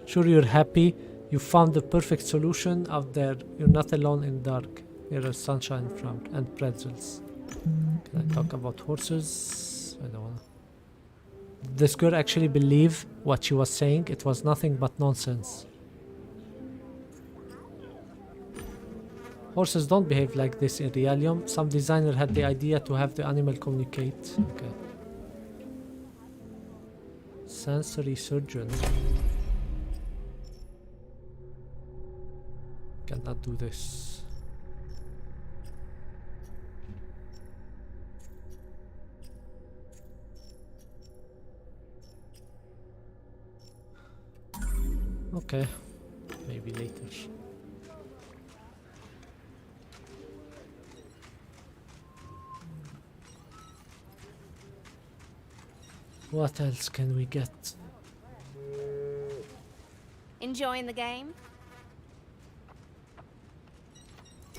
Sure you're happy. You found the perfect solution out there. You're not alone in the dark. Here are sunshine from and pretzels. Can I talk about horses? I don't wanna. Did this girl actually believe what she was saying? It was nothing but nonsense. Horses don't behave like this in Realium. Some designer had the idea to have the animal communicate. Okay. Sensory surgeon. Cannot do this. Okay, maybe later. What else can we get? Enjoying the game?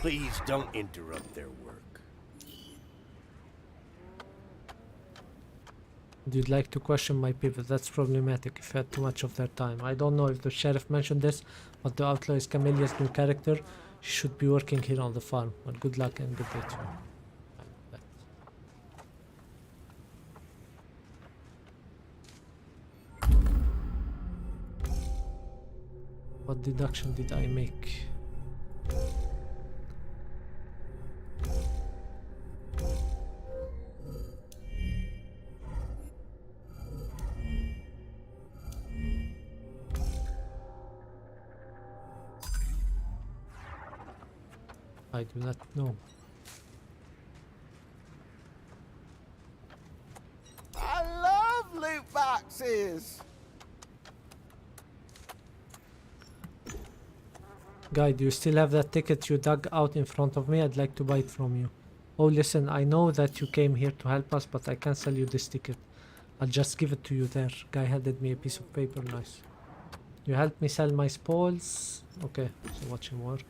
Please don't interrupt their work. You'd like to question my people. That's problematic if you had too much of their time. I don't know if the sheriff mentioned this, but the outlaw is Camelia's new character. She should be working here on the farm. Well, good luck and good day to you. What deduction did I make? I do not know. I love loot boxes. Guy, do you still have that ticket you dug out in front of me? I'd like to buy it from you. Oh, listen, I know that you came here to help us, but I can't sell you this ticket. I'll just give it to you there. Guy handed me a piece of paper. Nice. You helped me sell my spoils. Okay, so watch him work.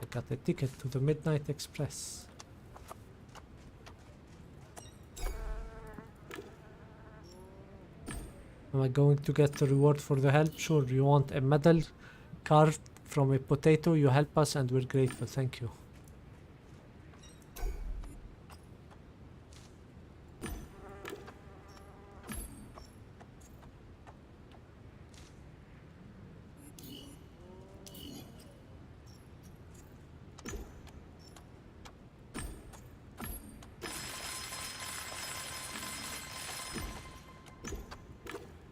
I got a ticket to the Midnight Express. Am I going to get the reward for the help? Sure. You want a medal carved from a potato? You help us and we're grateful. Thank you.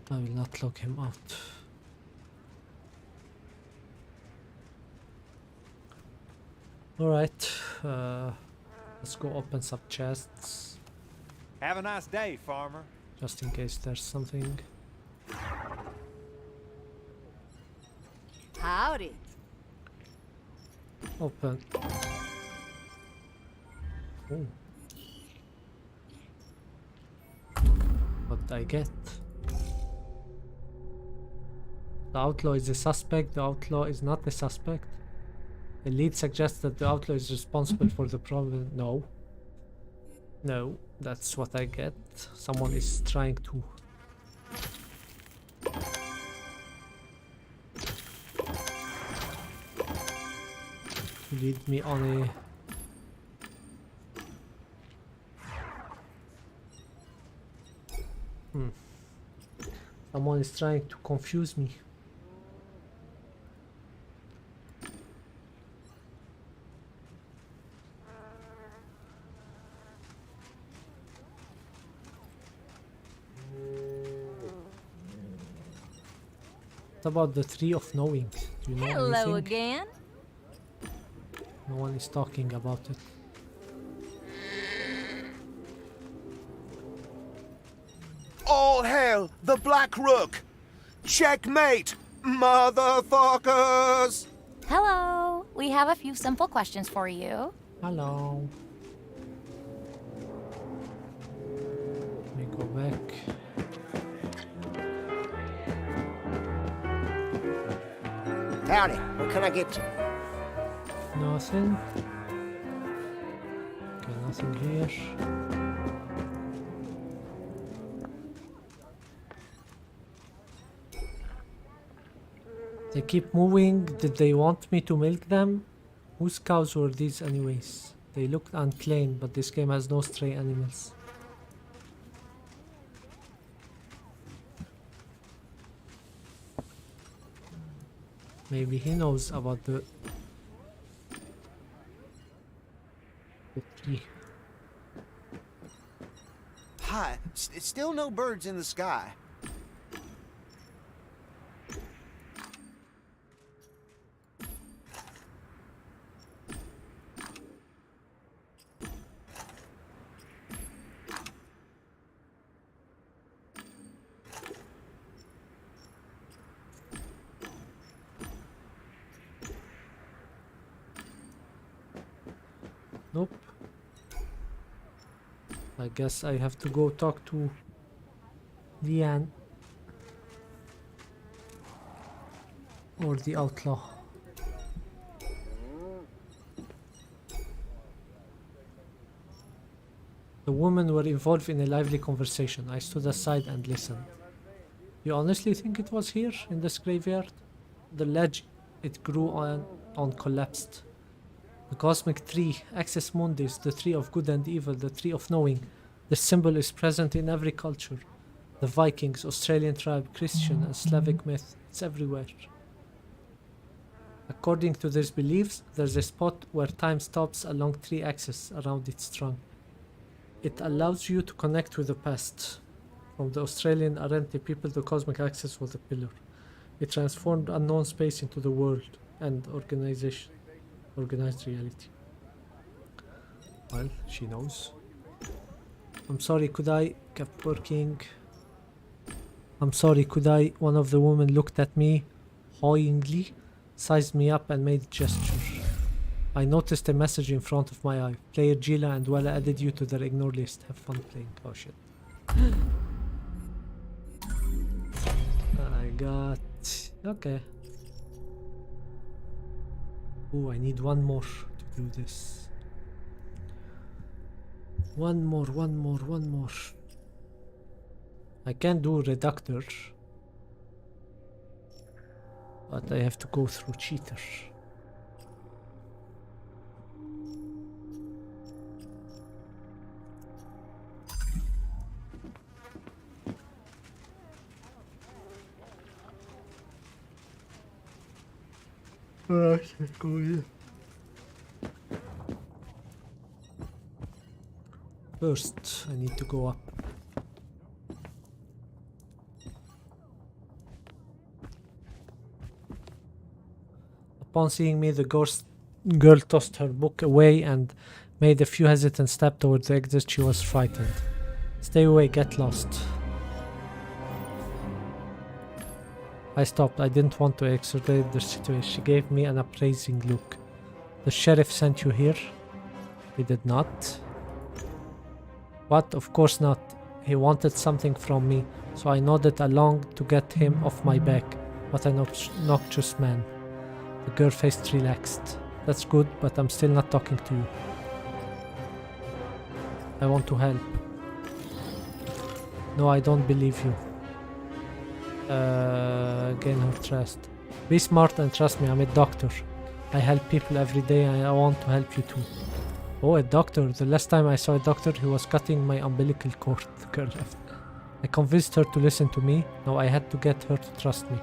I will not log him out. Alright, let's go open some chests, Have a nice day, farmer. just in case there's something. Howdy. Open. Oh. What did I get? The outlaw is a suspect. The outlaw is not a suspect. The lead suggests that the outlaw is responsible for the problem. No. No, that's what I get. Someone is trying to... lead me on a... Someone is trying to confuse me. What about the tree of knowing? Do you know Hello anything? again. No one is talking about it. All hail the Black Rook! Checkmate, motherfuckers! Hello. We have a few simple questions for you. Hello. Let me go back. Howdy, what can I get you? Nothing. Okay, nothing here. They keep moving. Did they want me to milk them? Whose cows were these anyways? They looked unclean, but this game has no stray animals. Maybe he knows about the tree. Hi, still no birds in the sky. Nope. I guess I have to go talk to Leanne. Or the outlaw. The women were involved in a lively conversation. I stood aside and listened. You honestly think it was here, in this graveyard? The ledge it grew on collapsed. The cosmic tree, Axis Mundis, the tree of good and evil, the tree of knowing. This symbol is present in every culture. The Vikings, Australian tribe, Christian and Slavic myth, it's everywhere. According to these beliefs, there's a spot where time stops along three axes around its trunk. It allows you to connect with the past. From the Australian Arente people, the cosmic axis was a pillar. It transformed unknown space into the world and organized reality. Well, she knows. I'm sorry, could I? Kept working. I'm sorry, could I? One of the women looked at me, hoyingly, sized me up and made a gesture. I noticed a message in front of my eye. Player Gila and Wella added you to their ignore list. Have fun playing. Oh shit. I got... Okay. Ooh, I need one more to do this. One more. I can do Reductor. But I have to go through Cheater. I can't go here. First, I need to go up. Upon seeing me, the girl tossed her book away and made a few hesitant steps towards the exit. She was frightened. Stay away, get lost. I stopped. I didn't want to exacerbate the situation. She gave me an appraising look. The sheriff sent you here? He did not. What? Of course not. He wanted something from me, so I nodded along to get him off my back. What an obnoxious man. The girl face relaxed. That's good, but I'm still not talking to you. I want to help. No, I don't believe you. Gain her trust. Be smart and trust me, I'm a doctor. I help people every day and I want to help you too. Oh, a doctor. The last time I saw a doctor, he was cutting my umbilical cord. The girl left. I convinced her to listen to me. Now I had to get her to trust me.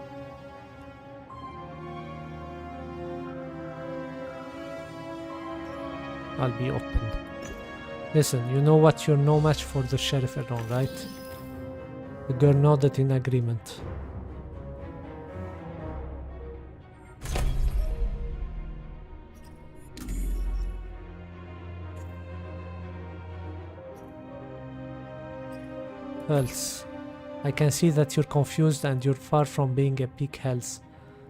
I'll be open. Listen, you know what? You're no match for the sheriff around, right? The girl nodded in agreement. Health. I can see that you're confused and you're far from being a peak health.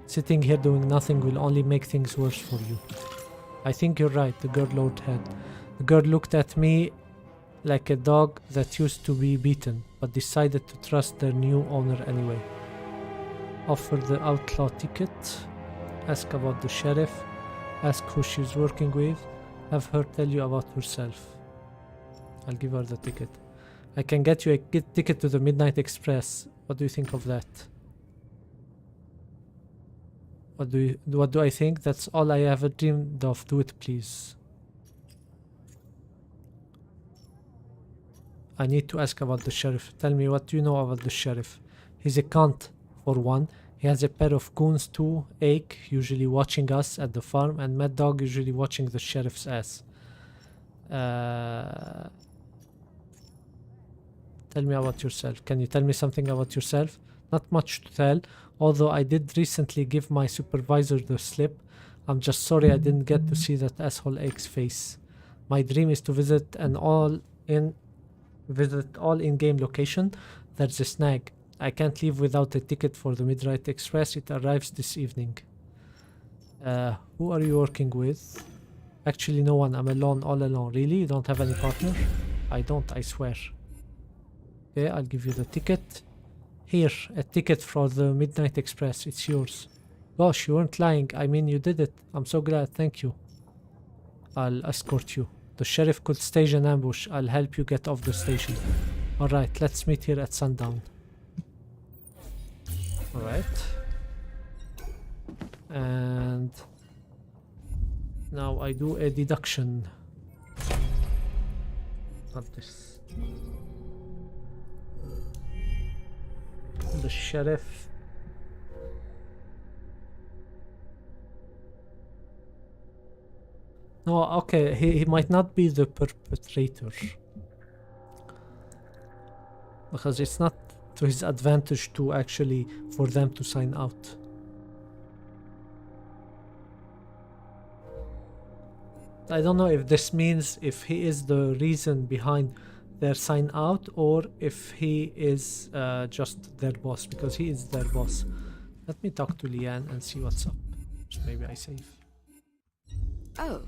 Sitting here doing nothing will only make things worse for you. I think you're right, the girl lowered head. The girl looked at me like a dog that used to be beaten, but decided to trust their new owner anyway. Offer the outlaw ticket. Ask about the sheriff. Ask who she's working with. Have her tell you about herself. I'll give her the ticket. I can get you a ticket to the Midnight Express. What do you think of that? What do I think? That's all I ever dreamed of. Do it, please. I need to ask about the sheriff. Tell me what you know about the sheriff. He's a cunt, for one. He has a pair of goons too. Ake, usually watching us at the farm, and Mad Dog, usually watching the sheriff's ass. Tell me about yourself. Can you tell me something about yourself? Not much to tell, although I did recently give my supervisor the slip. I'm just sorry I didn't get to see that asshole Ake's face. My dream is to visit an all-in in-game location. There's a snag. I can't leave without a ticket for the Midnight Express. It arrives this evening. Who are you working with? Actually, no one. I'm alone, all alone. Really? You don't have any partner? I don't, I swear. Okay, I'll give you the ticket. Here, a ticket for the Midnight Express. It's yours. Gosh, you weren't lying. I mean, you did it. I'm so glad. Thank you. I'll escort you. The sheriff could stage an ambush. I'll help you get off the station. Alright, let's meet here at sundown. Alright. And now I do a deduction. Not this. The sheriff. No, okay, he might not be the perpetrator. Because it's not to his advantage to actually for them to sign out. I don't know if this means if he is the reason behind their sign out or if he is just their boss, because he is their boss. Let me talk to Leanne and see what's up. Just maybe I save. Oh,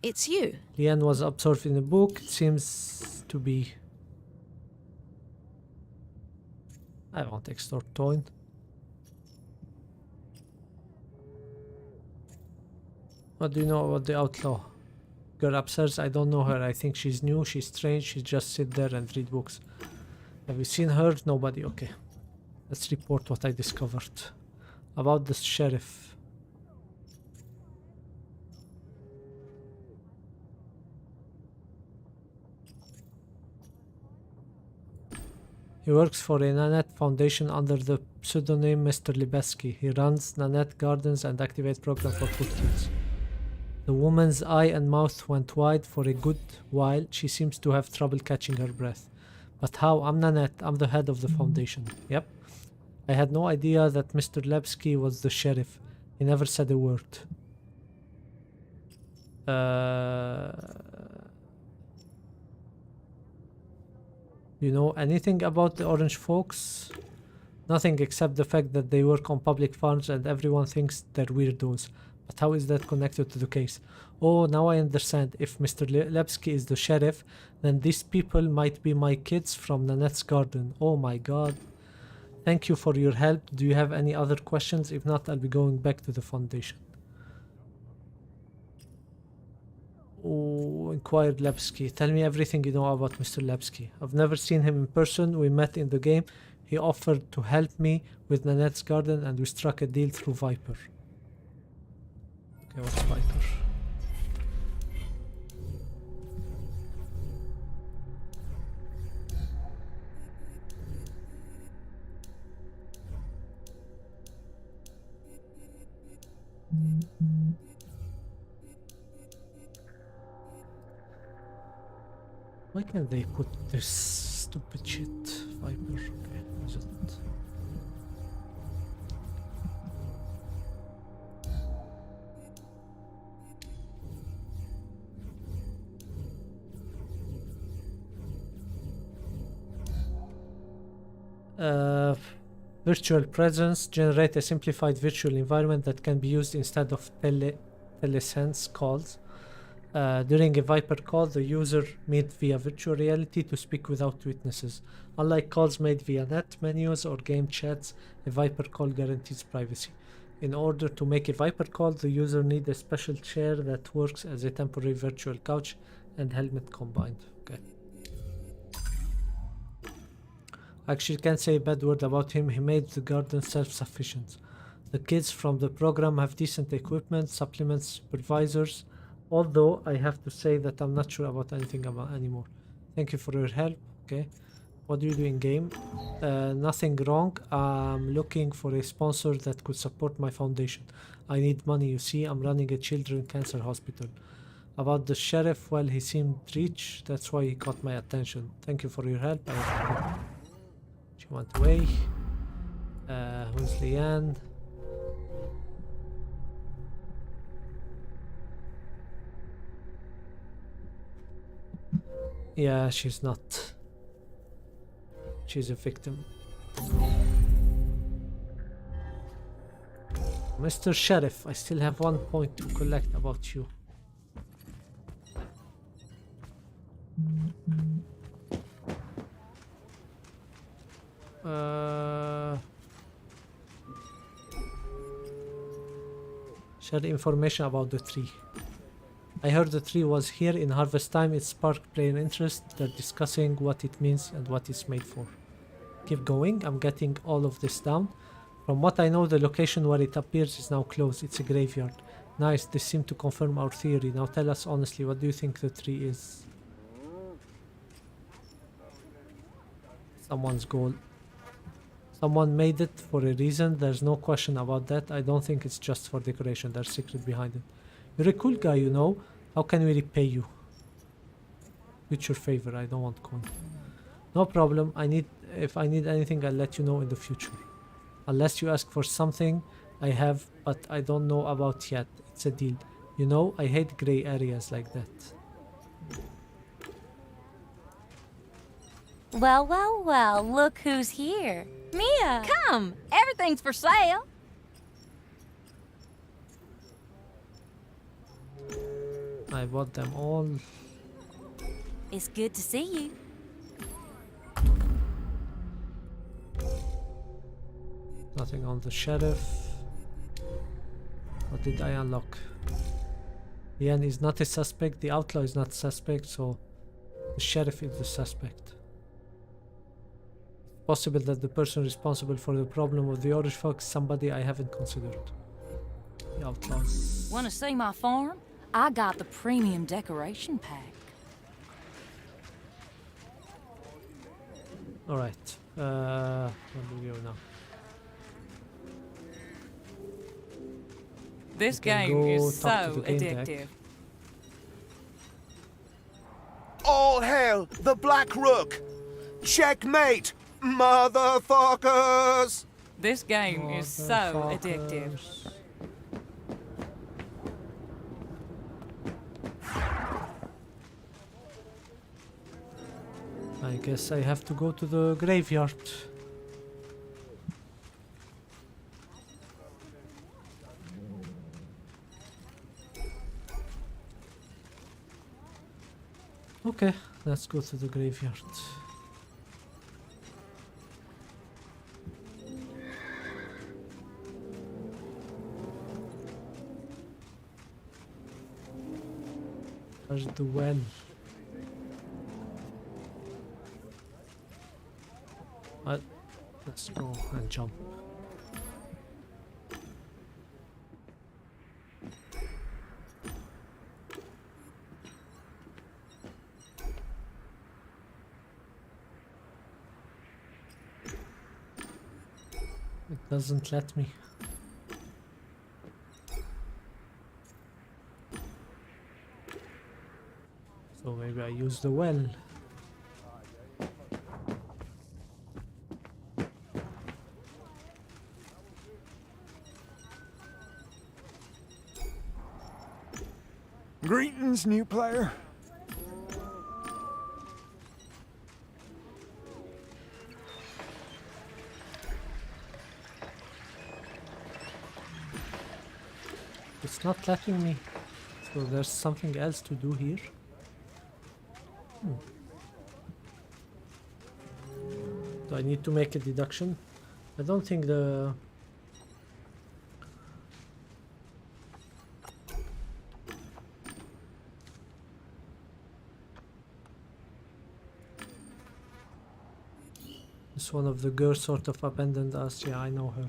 it's you. Leanne was absorbed in a book. It seems to be... I won't extort Toyn. What do you know about the outlaw? Girl upstairs, I don't know her. I think she's new, she's strange, she just sit there and read books. Have you seen her? Nobody. Okay. Let's report what I discovered. About the sheriff. He works for a Nanette Foundation under the pseudonym Mr. Libeski. He runs Nanette Gardens and activates programs for poor kids. The woman's eye and mouth went wide for a good while. She seems to have trouble catching her breath. But how? I'm Nanette. I'm the head of the foundation. Yep. I had no idea that Mr. Lebsky was the sheriff. He never said a word. You know anything about the orange folks? Nothing except the fact that they work on public farms and everyone thinks they're weirdos. But how is that connected to the case? Oh, now I understand. If Mr. Lebsky is the sheriff, then these people might be my kids from Nanette's garden. Oh my god. Thank you for your help. Do you have any other questions? If not, I'll be going back to the foundation. Oh, inquired Lebsky. Tell me everything you know about Mr. Lebsky. I've never seen him in person. We met in the game. He offered to help me with Nanette's garden and we struck a deal through Viper. Okay, what's Viper? Why can't they put this stupid shit? Viper, okay, is it? Virtual presence. Generate a simplified virtual environment that can be used instead of telesense calls. During a Viper call, the user meets via virtual reality to speak without witnesses. Unlike calls made via net menus or game chats, a Viper call guarantees privacy. In order to make a Viper call, the user needs a special chair that works as a temporary virtual couch and helmet combined. Okay. Actually, can't say a bad word about him. He made the garden self-sufficient. The kids from the program have decent equipment, supplements, supervisors. Although I have to say that I'm not sure about anything about anymore. Thank you for your help. Okay. What do you do in game? Nothing wrong. I'm looking for a sponsor that could support my foundation. I need money, you see. I'm running a children's cancer hospital. About the sheriff, well, he seemed rich. That's why he caught my attention. Thank you for your help. She went away. Who's Leanne? Yeah, she's not. She's a victim. Mr. Sheriff, I still have 1 point to collect about you. Share information about the tree. I heard the tree was here in harvest time. It sparked player interest. They're discussing what it means and what it's made for. Keep going. I'm getting all of this down. From what I know, the location where it appears is now closed. It's a graveyard. Nice. This seemed to confirm our theory. Now tell us honestly, what do you think the tree is? Someone's goal. Someone made it for a reason. There's no question about that. I don't think it's just for decoration. There's secret behind it. You're a cool guy, you know. How can we repay you? Future favor. I don't want coin. No problem. If I need anything, I'll let you know in the future. Unless you ask for something I have, but I don't know about yet. It's a deal. You know, I hate gray areas like that. Well, well, well, look who's here. Mia! Come! Everything's for sale! I bought them all. It's good to see you. Nothing on the sheriff. What did I unlock? Ian is not a suspect. The outlaw is not suspect, so the sheriff is the suspect. Possible that the person responsible for the problem of the orange fox is somebody I haven't considered. The outlaws. Want to see my farm? I got the premium decoration pack. Alright. Where do we go now? This We can game go is talk to so the GAMEDEC. addictive. All hail the Black Rook! Checkmate, motherfuckers! This game is so addictive. Motherfuckers. I guess I have to go to the graveyard. Okay, let's go to the graveyard. There's the well. Let's go and jump. It doesn't let me. So maybe I use the well. Greetings, new player. It's not letting me. So there's something else to do here. Do I need to make a deduction? I don't think the... It's one of the girls sort of abandoned us. Yeah, I know her.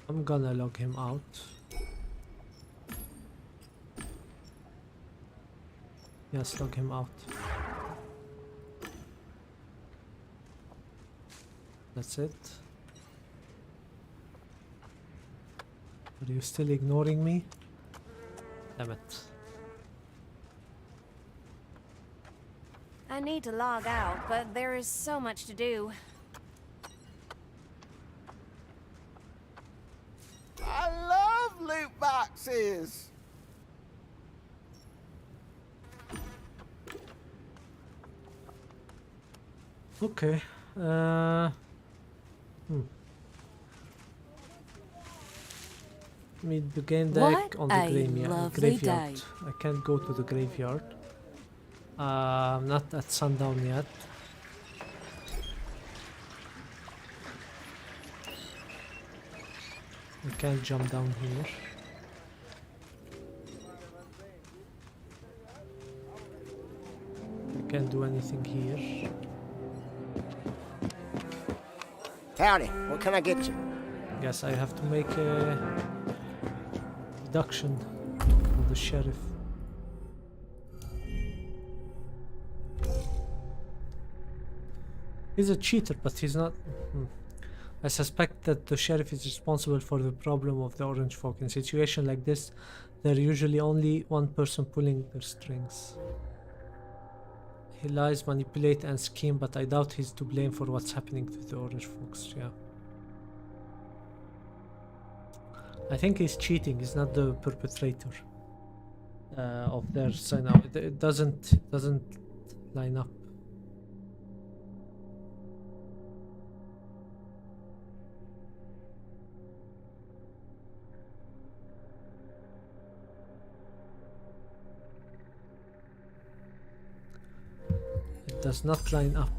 I'm gonna log him out. Yes, log him out. That's it. Are you still ignoring me? Damn it. I need to log out, but there is so much to do. I love loot boxes! Okay. Meet the game deck What on the a lovely graveyard. day. I can't go to the graveyard. Not at sundown yet. I can't jump down here. I can't do anything here. Howdy, what can I get you? Guess I have to make a deduction of the sheriff. He's a cheater, but he's not. I suspect that the sheriff is responsible for the problem of the orange folk. In a situation like this, there are usually only one person pulling their strings. He lies, manipulate, and scheme, but I doubt he's to blame for what's happening to the orange folks. Yeah. I think he's cheating. He's not the perpetrator of their sign out. It doesn't line up. It does not line up.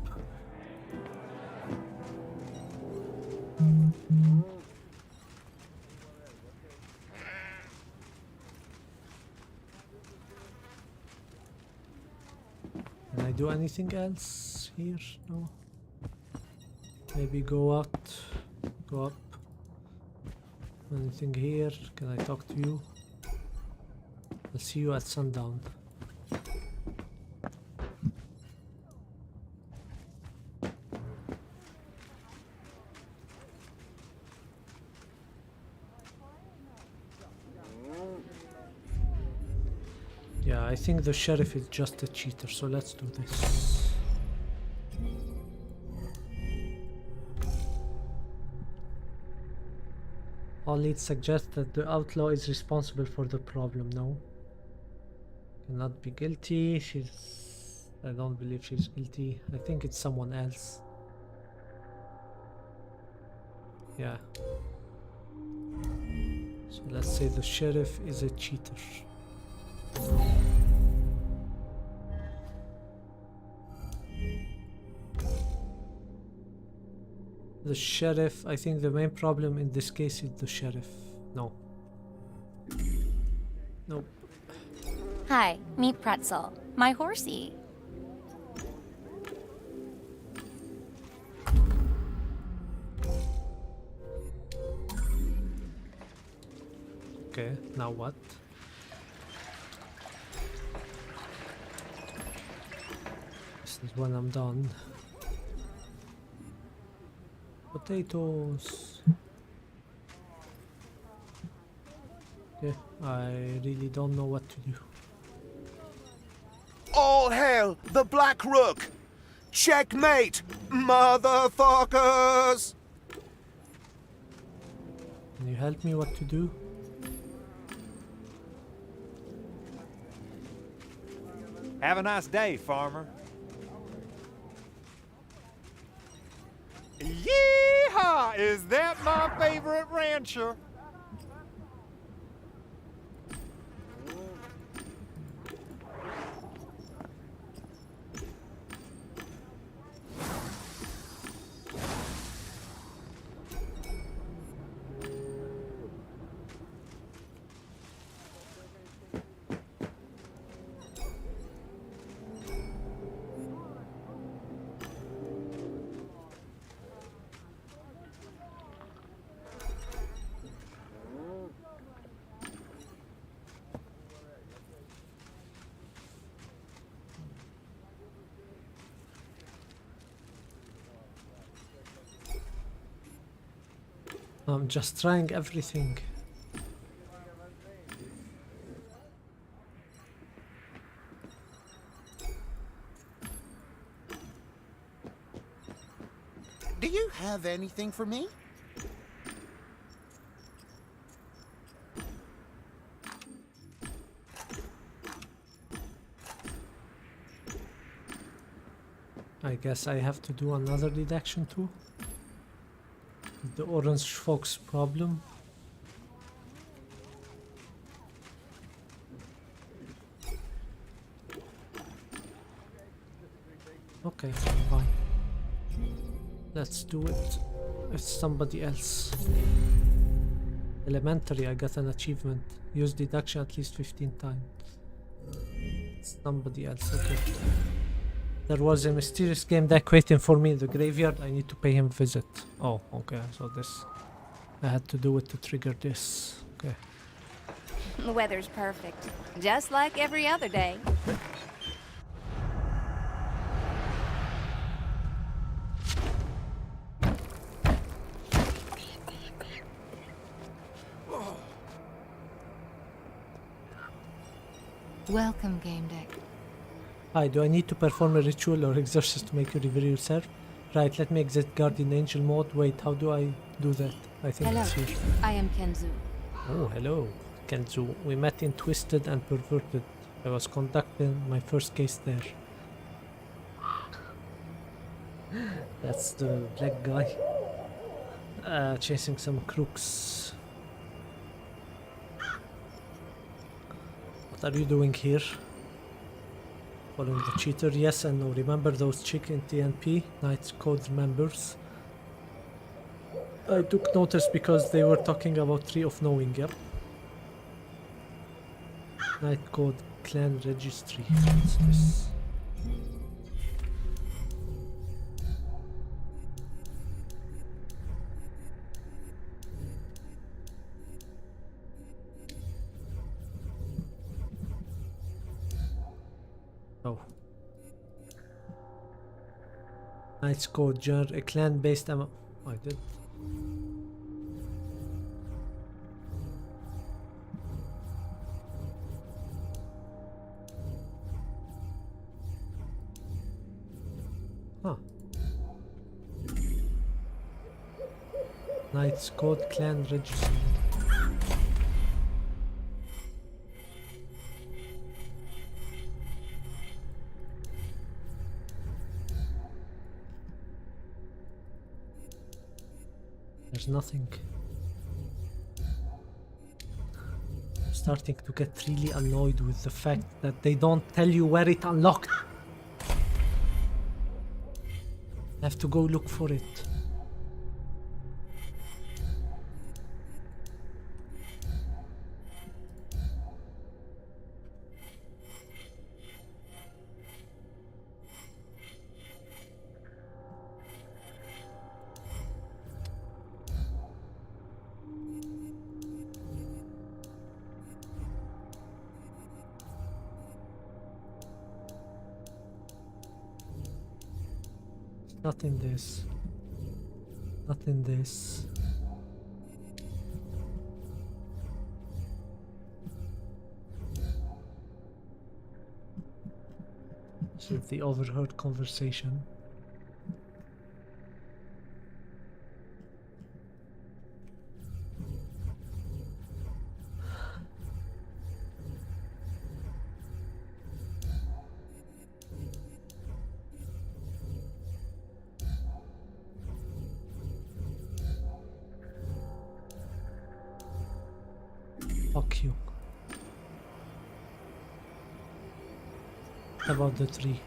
Can I do anything else here? No. Maybe go out, go up. Anything here? Can I talk to you? I'll see you at sundown. Yeah, I think the sheriff is just a cheater, so let's do this. All leads suggest that the outlaw is responsible for the problem. No. Cannot be guilty. I don't believe she's guilty. I think it's someone else. Yeah. So let's say the sheriff is a cheater. The sheriff, I think the main problem in this case is the sheriff. No. Nope. Hi, meet Pretzel, my horsey. Okay, now what? This is when I'm done. Potatoes. Yeah, I really don't know what to do. All hail the Black Rook! Checkmate, motherfuckers! Can you help me what to do? Have a nice day, farmer. Yeehaw! Is that my favorite rancher? I'm just trying everything. Do you have anything for me? I guess I have to do another deduction too. The orange fox problem. Okay, fine. Let's do it. It's somebody else. Elementary, I got an achievement. Use deduction at least 15 times. It's somebody else, okay. There was a mysterious game deck waiting for me in the graveyard. I need to pay him a visit. Oh, okay, so this... I had to do it to trigger this. Okay. The weather's perfect. Just like every other day. Welcome, GameDeck. Hi, do I need to perform a ritual or exorcist to make you reveal yourself? Right, let me exit Guardian Angel mode. Wait, how do I do that? I think Hello, it's here. I am Kenzu. Oh, hello, Kenzu. We met in Twisted and Perverted. I was conducting my first case there. That's the black guy. Chasing some crooks. What are you doing here? Following the cheater? Yes and no. Remember those chick in TNP? Knight's Code members? I took notice because they were talking about Tree of Knowing, yep. Night Code Clan Registry. What's this? Oh. Knight's Code Jar, a clan based ammo. I did. Huh. Knight's Code Clan Registry. There's nothing. I'm starting to get really annoyed with the fact that they don't tell you where it unlocked. I have to go look for it. Not in this. Not in this. So if the overheard conversation. Fuck you. About the tree.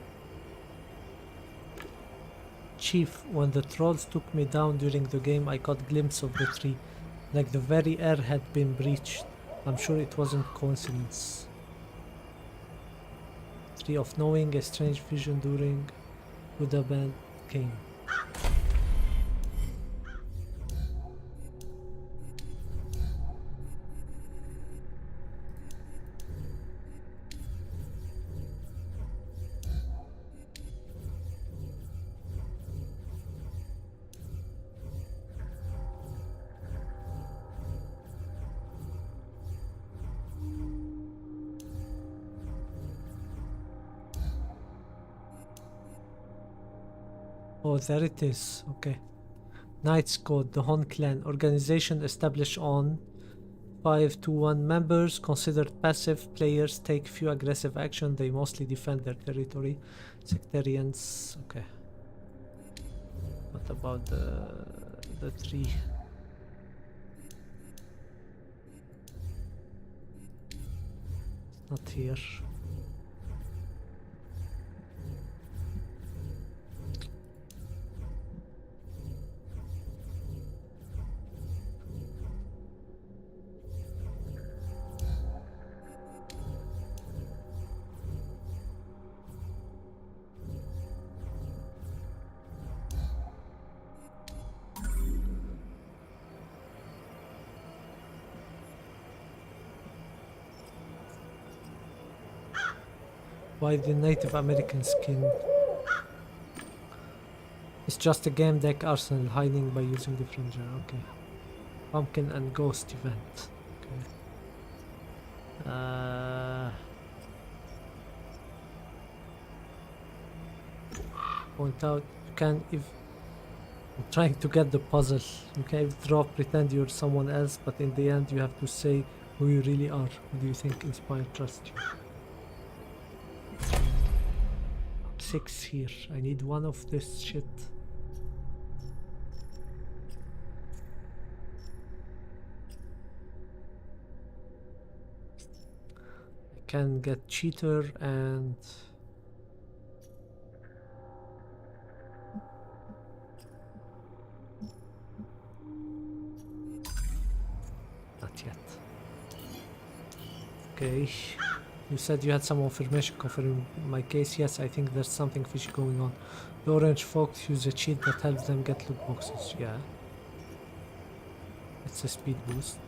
Chief, when the trolls took me down during the game, I got a glimpse of the tree. Like the very air had been breached. I'm sure it wasn't coincidence. Tree of Knowing, a strange vision during Buddha band came. Oh, there it is. Okay. Knight's Code, the Hon Clan. Organization established on 521 members. Considered passive. Players take few aggressive action. They mostly defend their territory. Sectarians. Okay. What about the tree? Not here. buy the Native American skin. It's just a game deck arsenal hiding by using different genre. Okay. Pumpkin and ghost event. Okay. Point out you can if I'm trying to get the puzzle. You can eavesdrop, pretend you're someone else, but in the end you have to say who you really are. Who do you think inspired trust you? 6 here. I need one of this shit. I can get cheater and not yet. Okay. You said you had some information confirming my case. Yes, I think there's something fishy going on. The orange folks use a cheat that helps them get loot boxes. Yeah. It's a speed boost.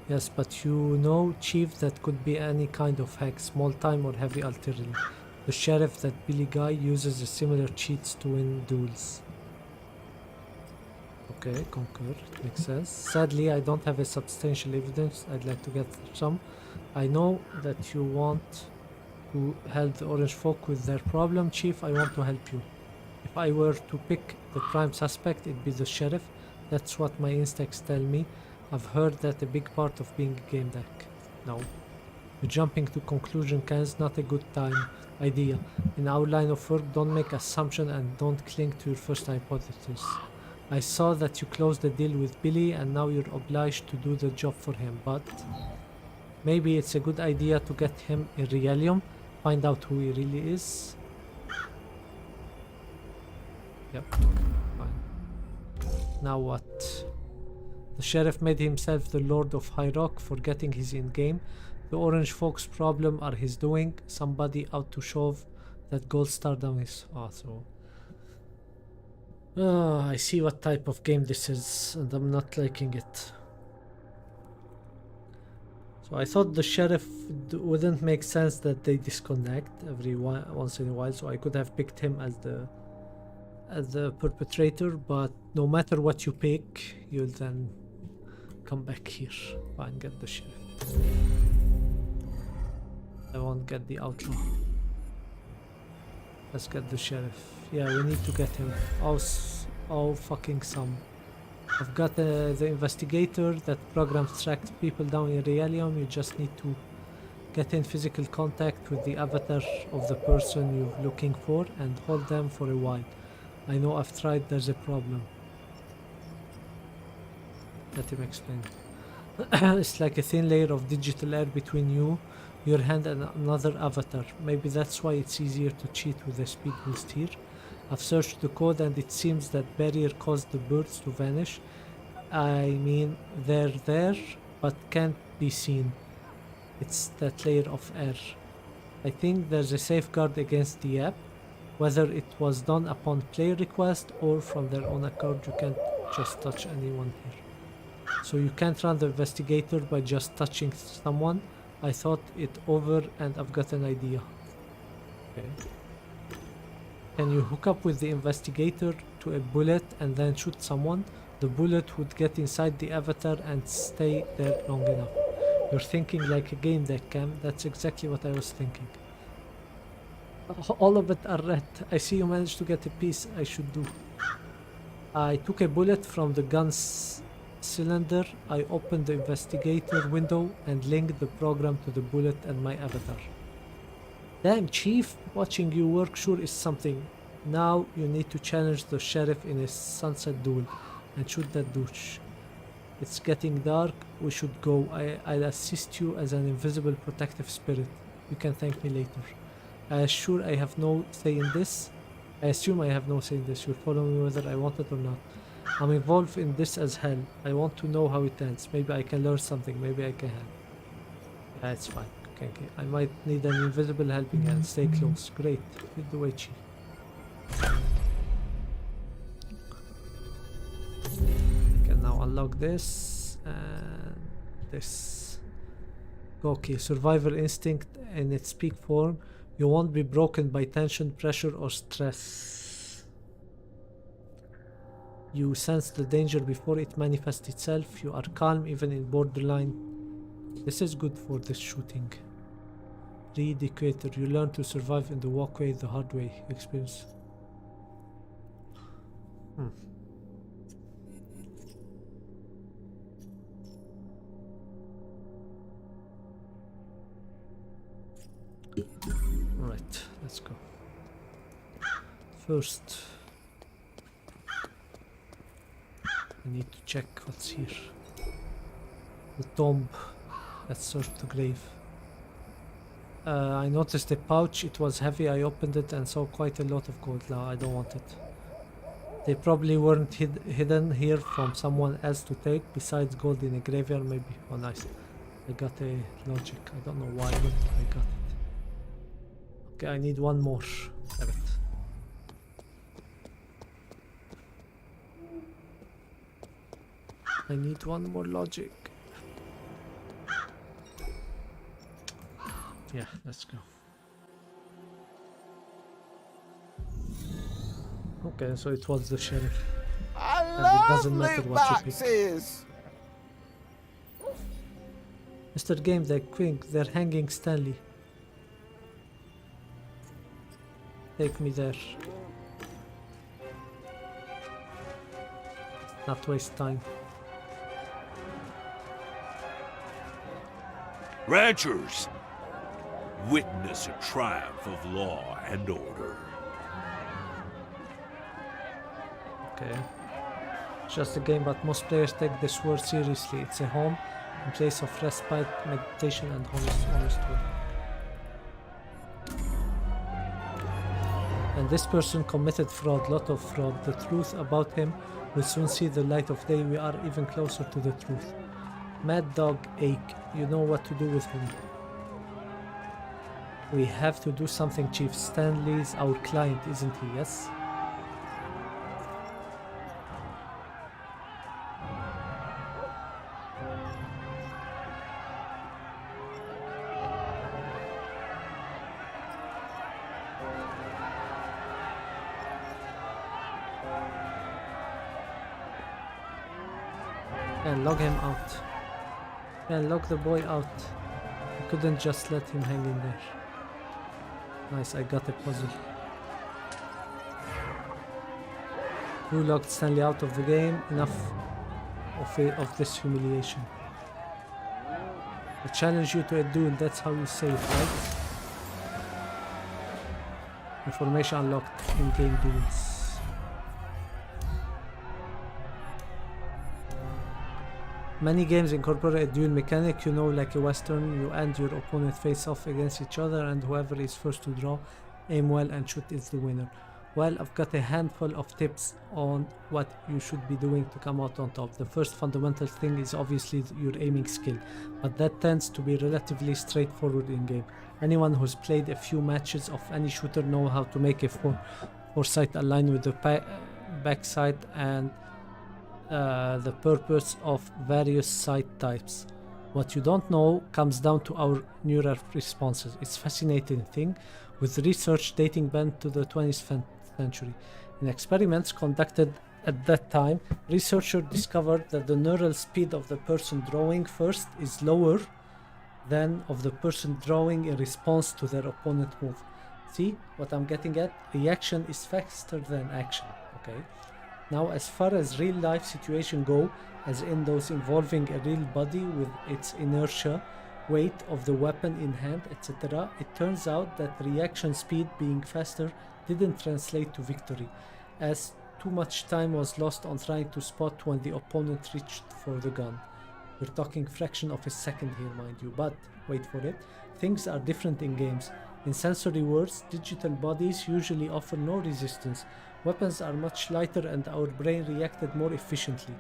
Yes, but you know, Chief, that could be any kind of hack, small time or heavy artillery. The sheriff, that Billy guy, uses a similar cheats to win duels. Okay, concur. Makes sense. Sadly, I don't have a substantial evidence. I'd like to get some. I know that you want to help the orange folk with their problem, Chief. I want to help you. If I were to pick the prime suspect, it'd be the sheriff. That's what my instincts tell me. I've heard that a big part of being a game deck. No. Jumping to conclusion is not a good idea. In our line of work, don't make assumptions and don't cling to your first hypothesis. I saw that you closed the deal with Billy and now you're obliged to do the job for him, but maybe it's a good idea to get him a Realium, find out who he really is. Yep, fine. Now what? The sheriff made himself the Lord of High Rock, forgetting he's in-game. The orange folks' problem are his doing. Somebody out to shove that gold star down his... I see what type of game this is, and I'm not liking it. So I thought the sheriff wouldn't make sense that they disconnect once in a while, so I could have picked him as the perpetrator, but no matter what you pick, you'll then come back here. Fine, get the sheriff. I won't get the outlaw. Let's get the sheriff. Yeah, we need to get him. Oh fucking some. I've got the investigator that programs track people down in Realium. You just need to get in physical contact with the avatar of the person you're looking for and hold them for a while. I know I've tried, there's a problem. Let him explain. It's like a thin layer of digital air between you, your hand and another avatar. Maybe that's why it's easier to cheat with a speed boost here. I've searched the code and it seems that barrier caused the birds to vanish. I mean, they're there, but can't be seen. It's that layer of air. I think there's a safeguard against the app. Whether it was done upon player request or from their own accord, you can't just touch anyone here. So you can't run the investigator by just touching someone. I thought it over and I've got an idea. Okay. Can you hook up with the investigator to a bullet and then shoot someone? The bullet would get inside the avatar and stay there long enough. You're thinking like a game deck, Cam. That's exactly what I was thinking. All of it are red. I see you managed to get a piece. I should do. I took a bullet from the gun's cylinder. I opened the investigator window and linked the program to the bullet and my avatar. Damn, Chief, watching you work sure is something. Now you need to challenge the sheriff in a sunset duel and shoot that douche. It's getting dark. We should go. I'll assist you as an invisible protective spirit. You can thank me later. I assure I have no say in this. I assume I have no say in this. You'll follow me whether I want it or not. I'm involved in this as hell. I want to know how it ends. Maybe I can learn something. Maybe I can help. That's fine. Okay. I might need an invisible helping hand. Stay close. Great. Lead the way, Chief. I can now unlock this and this. Okay, survival instinct in its peak form. You won't be broken by tension, pressure, or stress. You sense the danger before it manifests itself. You are calm even in borderline. This is good for this shooting. Read Equator. You learn to survive in the walkway the hard way. Experience. Right, let's go. First, I need to check what's here. The tomb. Let's search the grave. I noticed a pouch. It was heavy. I opened it and saw quite a lot of gold. No, I don't want it. They probably weren't hidden here from someone else to take. Besides gold in a graveyard, maybe. Oh, nice. I got a logic. I don't know why, but I got it. Okay, I need one more. Have it. I need one more logic. Yeah, let's go. Okay, so it was the sheriff. I And it love doesn't matter loot what you pick. boxes. Mr. GameDeck, quick, they're hanging Stanley. Take me there. Not waste time. Ranchers, witness a triumph of law and order. Okay. Just a game, but most players take this word seriously. It's a home, a place of respite, meditation, and honest work. And this person committed fraud, lot of fraud. The truth about him will soon see the light of day. We are even closer to the truth. Mad Dog Ache, you know what to do with him. We have to do something, Chief. Stanley's our client, isn't he? Yes? And log him out. And log the boy out. I couldn't just let him hang in there. Nice, I got a puzzle. Who logged Stanley out of the game? Enough of this humiliation. I challenge you to a duel, that's how you say it, right? Information unlocked in-game duels. Many games incorporate a duel mechanic, you know, like a western. You and your opponent face off against each other, and whoever is first to draw, aim well and shoot is the winner. Well, I've got a handful of tips on what you should be doing to come out on top. The first fundamental thing is obviously your aiming skill, but that tends to be relatively straightforward in game. Anyone who's played a few matches of any shooter know how to make a foresight align with the backside and the purpose of various sight types. What you don't know comes down to our neural responses. It's a fascinating thing with research dating back to the 20th century. In experiments conducted at that time, researchers discovered that the neural speed of the person drawing first is lower than of the person drawing in response to their opponent move. See what I'm getting at? Reaction is faster than action, okay? Now, as far as real life situations go, as in those involving a real body with its inertia, weight of the weapon in hand, etc., it turns out that reaction speed being faster didn't translate to victory, as too much time was lost on trying to spot when the opponent reached for the gun. We're talking fraction of a second here, mind you, but wait for it. Things are different in games. In sensory worlds, digital bodies usually offer no resistance. Weapons are much lighter and our brain reacted more efficiently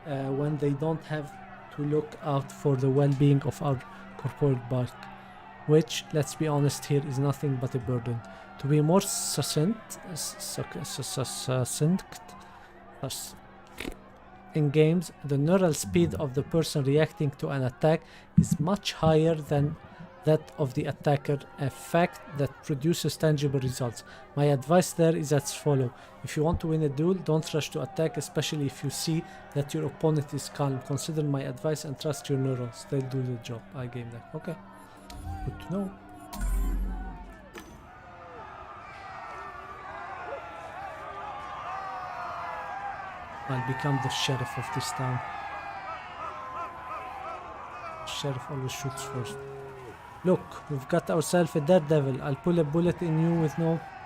when they don't have to look out for the well-being of our corporeal bulk, which, let's be honest here, is nothing but a burden. To be more succinct, in games, the neural speed of the person reacting to an attack is much higher than that of the attacker, a fact that produces tangible results. My advice there is as follows. If you want to win a duel, don't rush to attack, especially if you see that your opponent is calm. Consider my advice and trust your neurons. They'll do the job. I game that. Okay. Good to know. I'll become the sheriff of this town. Sheriff always shoots first. Look, we've got ourselves a daredevil. I'll pull a bullet in you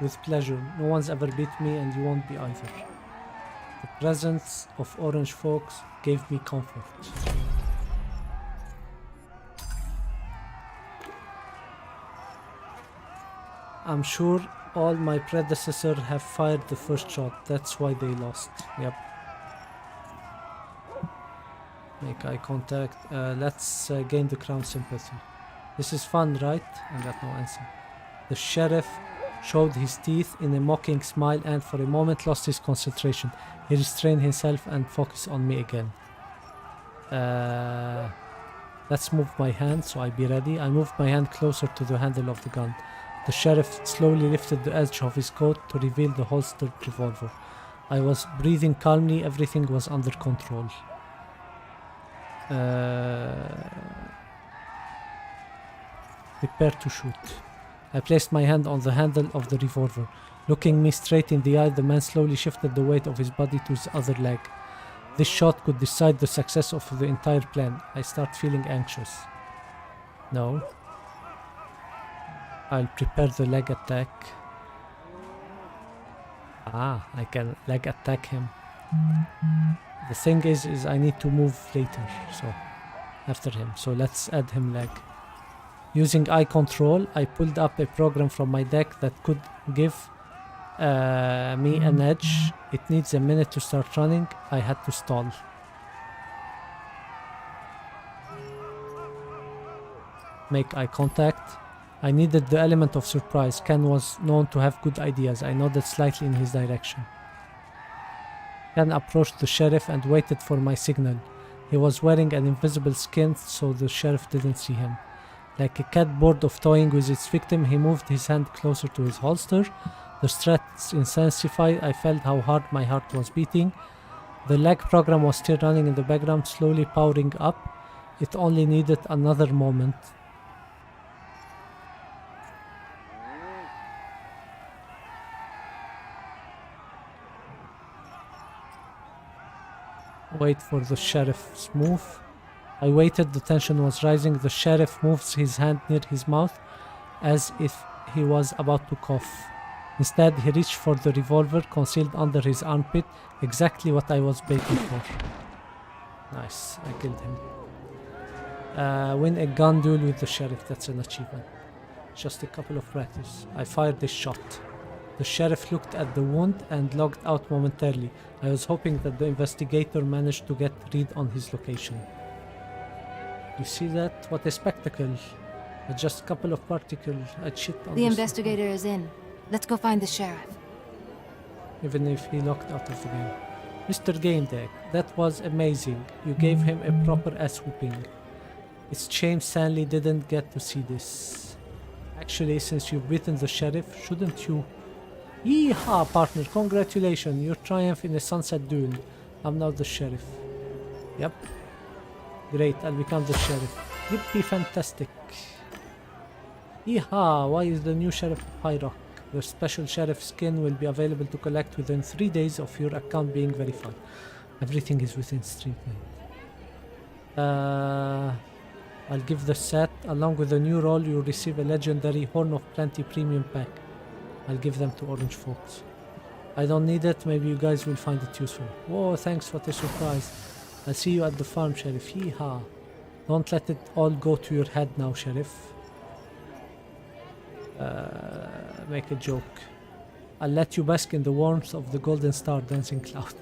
with pleasure. No one's ever beat me and you won't be either. The presence of orange folks gave me comfort. I'm sure all my predecessors have fired the first shot. That's why they lost. Yep. Make eye contact. Let's gain the crown sympathy. This is fun, right? I got no answer. The sheriff showed his teeth in a mocking smile and for a moment lost his concentration. He restrained himself and focused on me again. Let's move my hand so I be ready. I moved my hand closer to the handle of the gun. The sheriff slowly lifted the edge of his coat to reveal the holstered revolver. I was breathing calmly. Everything was under control. Prepare to shoot. I placed my hand on the handle of the revolver. Looking me straight in the eye, the man slowly shifted the weight of his body to his other leg. This shot could decide the success of the entire plan. I start feeling anxious. No. I'll prepare the leg attack. I can leg attack him. The thing is I need to move later, so after him. So let's add him leg. Using eye control, I pulled up a program from my deck that could give me an edge. It needs a minute to start running. I had to stall. Make eye contact. I needed the element of surprise. Ken was known to have good ideas. I nodded slightly in his direction. Ken approached the sheriff and waited for my signal. He was wearing an invisible skin, so the sheriff didn't see him. Like a cat bored of toying with its victim, he moved his hand closer to his holster. The stress intensified. I felt how hard my heart was beating. The leg program was still running in the background, slowly powering up. It only needed another moment. Wait for the sheriff's move. I waited, the tension was rising. The sheriff moves his hand near his mouth as if he was about to cough. Instead, he reached for the revolver concealed under his armpit, exactly what I was waiting for. Nice, I killed him. Win a gun duel with the sheriff, that's an achievement. Just a couple of practice. I fired a shot. The sheriff looked at the wound and logged out momentarily. I was hoping that the investigator managed to get read on his location. You see that? What a spectacle. Just a couple of particles. I shit on The investigator is in. Let's go find the sheriff. Even if he locked out of the game. Mr. GameDeck, that was amazing. You gave him a proper ass whooping. It's shame Stanley didn't get to see this. Actually, since you've beaten the sheriff, shouldn't you? Yeehaw, partner, congratulations. Your triumph in a sunset duel. I'm now the sheriff. Yep. Great, I'll become the sheriff. Yippee, fantastic. Yeehaw, why is the new sheriff of High Rock? Your special sheriff skin will be available to collect within 3 days of your account being verified. Everything is within street name. I'll give the set. Along with the new role, you'll receive a legendary Horn of Plenty premium pack. I'll give them to Orange folks. I don't need it, maybe you guys will find it useful. Whoa, thanks, what a surprise. I'll see you at the farm, Sheriff. Yeehaw. Don't let it all go to your head now, Sheriff. Make a joke. I'll let you bask in the warmth of the golden star dancing cloud.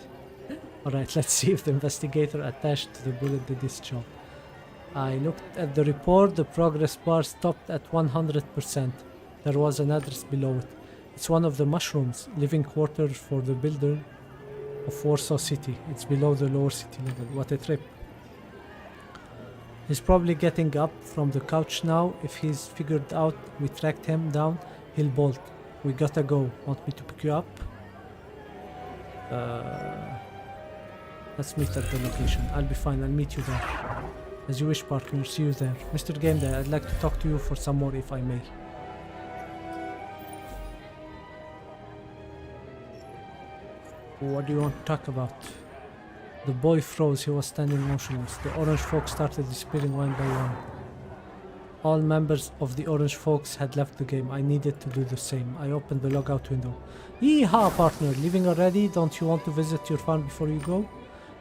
Alright, let's see if the investigator attached to the bullet did his job. I looked at the report. The progress bar stopped at 100%. There was an address below it. It's one of the mushrooms, living quarters for the builder of Warsaw City. It's below the lower city level. What a trip. He's probably getting up from the couch now. If he's figured out we tracked him down, he'll bolt. We gotta go. Want me to pick you up? Let's meet at the location. I'll be fine. I'll meet you there. As you wish, partner. See you there. Mr. GameDeck, I'd like to talk to you for some more if I may. What do you want to talk about? The boy froze. He was standing motionless. The orange folks started disappearing one by one. All members of the orange folks had left the game. I needed to do the same. I opened the logout window. Yeehaw, partner! Leaving already? Don't you want to visit your farm before you go?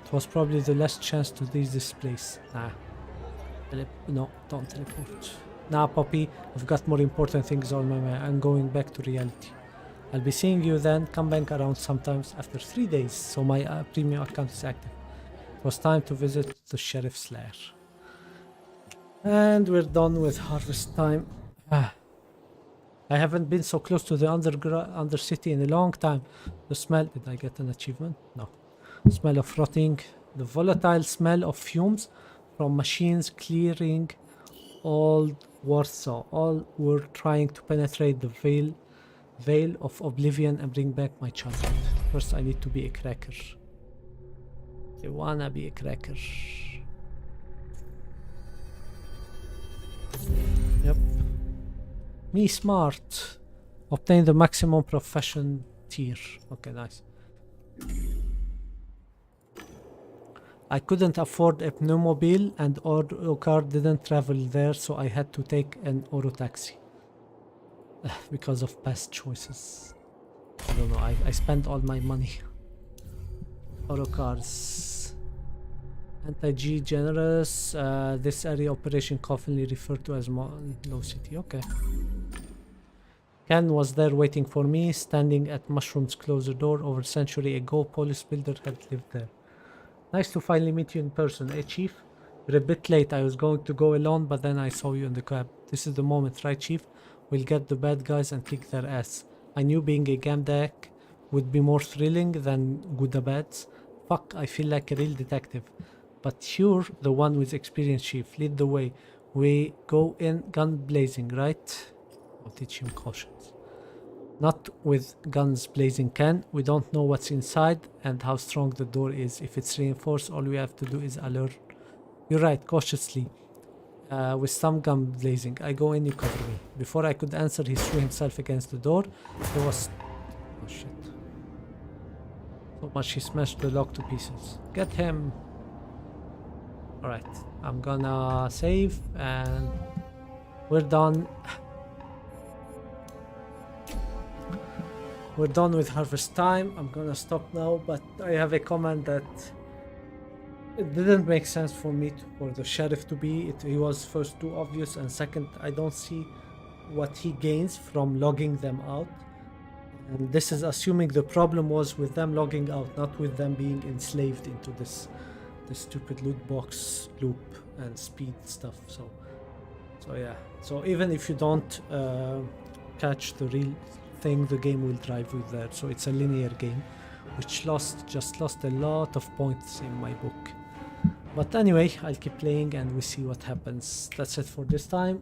It was probably the last chance to leave this place. Nah. No, don't teleport. Nah, Poppy. I've got more important things on my mind. I'm going back to reality. I'll be seeing you then. Come back around sometimes after 3 days, so my premium account is active. It was time to visit the sheriff's lair. And we're done with harvest time. I haven't been so close to the undercity in a long time. The smell... Did I get an achievement? No. The smell of rotting. The volatile smell of fumes from machines clearing old Warsaw. All were trying to penetrate the veil of oblivion and bring back my childhood. First, I need to be a cracker. I wanna be a cracker. Yep. Me smart. Obtain the maximum profession tier. Okay, nice. I couldn't afford a pneumobile and auto car didn't travel there, so I had to take an auto taxi. Because of past choices. I don't know, I spent all my money. Auto cars. Anti-G generous. This area operation commonly referred to as Low City. Okay. Ken was there waiting for me, standing at Mushroom's closer door. Over a century ago, police builder had lived there. Nice to finally meet you in person, eh, Chief? You're a bit late. I was going to go alone, but then I saw you in the cab. This is the moment, right, Chief? We'll get the bad guys and kick their ass. I knew being a GameDeck would be more thrilling than Goodabads. Fuck, I feel like a real detective. But you're the one with experience, Chief. Lead the way. We go in gun blazing, right? I'll teach him cautions. Not with guns blazing, Ken. We don't know what's inside and how strong the door is. If it's reinforced, all we have to do is alert. You're right, cautiously. With some gun blazing. I go in, you cover me. Before I could answer, he threw himself against the door. There was... Oh shit. So much he smashed the lock to pieces. Get him! Alright, I'm gonna save and... We're done. We're done with harvest time. I'm gonna stop now, but I have a comment that it didn't make sense for me for the sheriff to be. He was first too obvious, and second, I don't see what he gains from logging them out. And this is assuming the problem was with them logging out, not with them being enslaved into this stupid loot box loop and speed stuff. So yeah. So even if you don't catch the real thing, the game will drive you there. So it's a linear game, which just lost a lot of points in my book. But anyway, I'll keep playing and we see what happens. That's it for this time.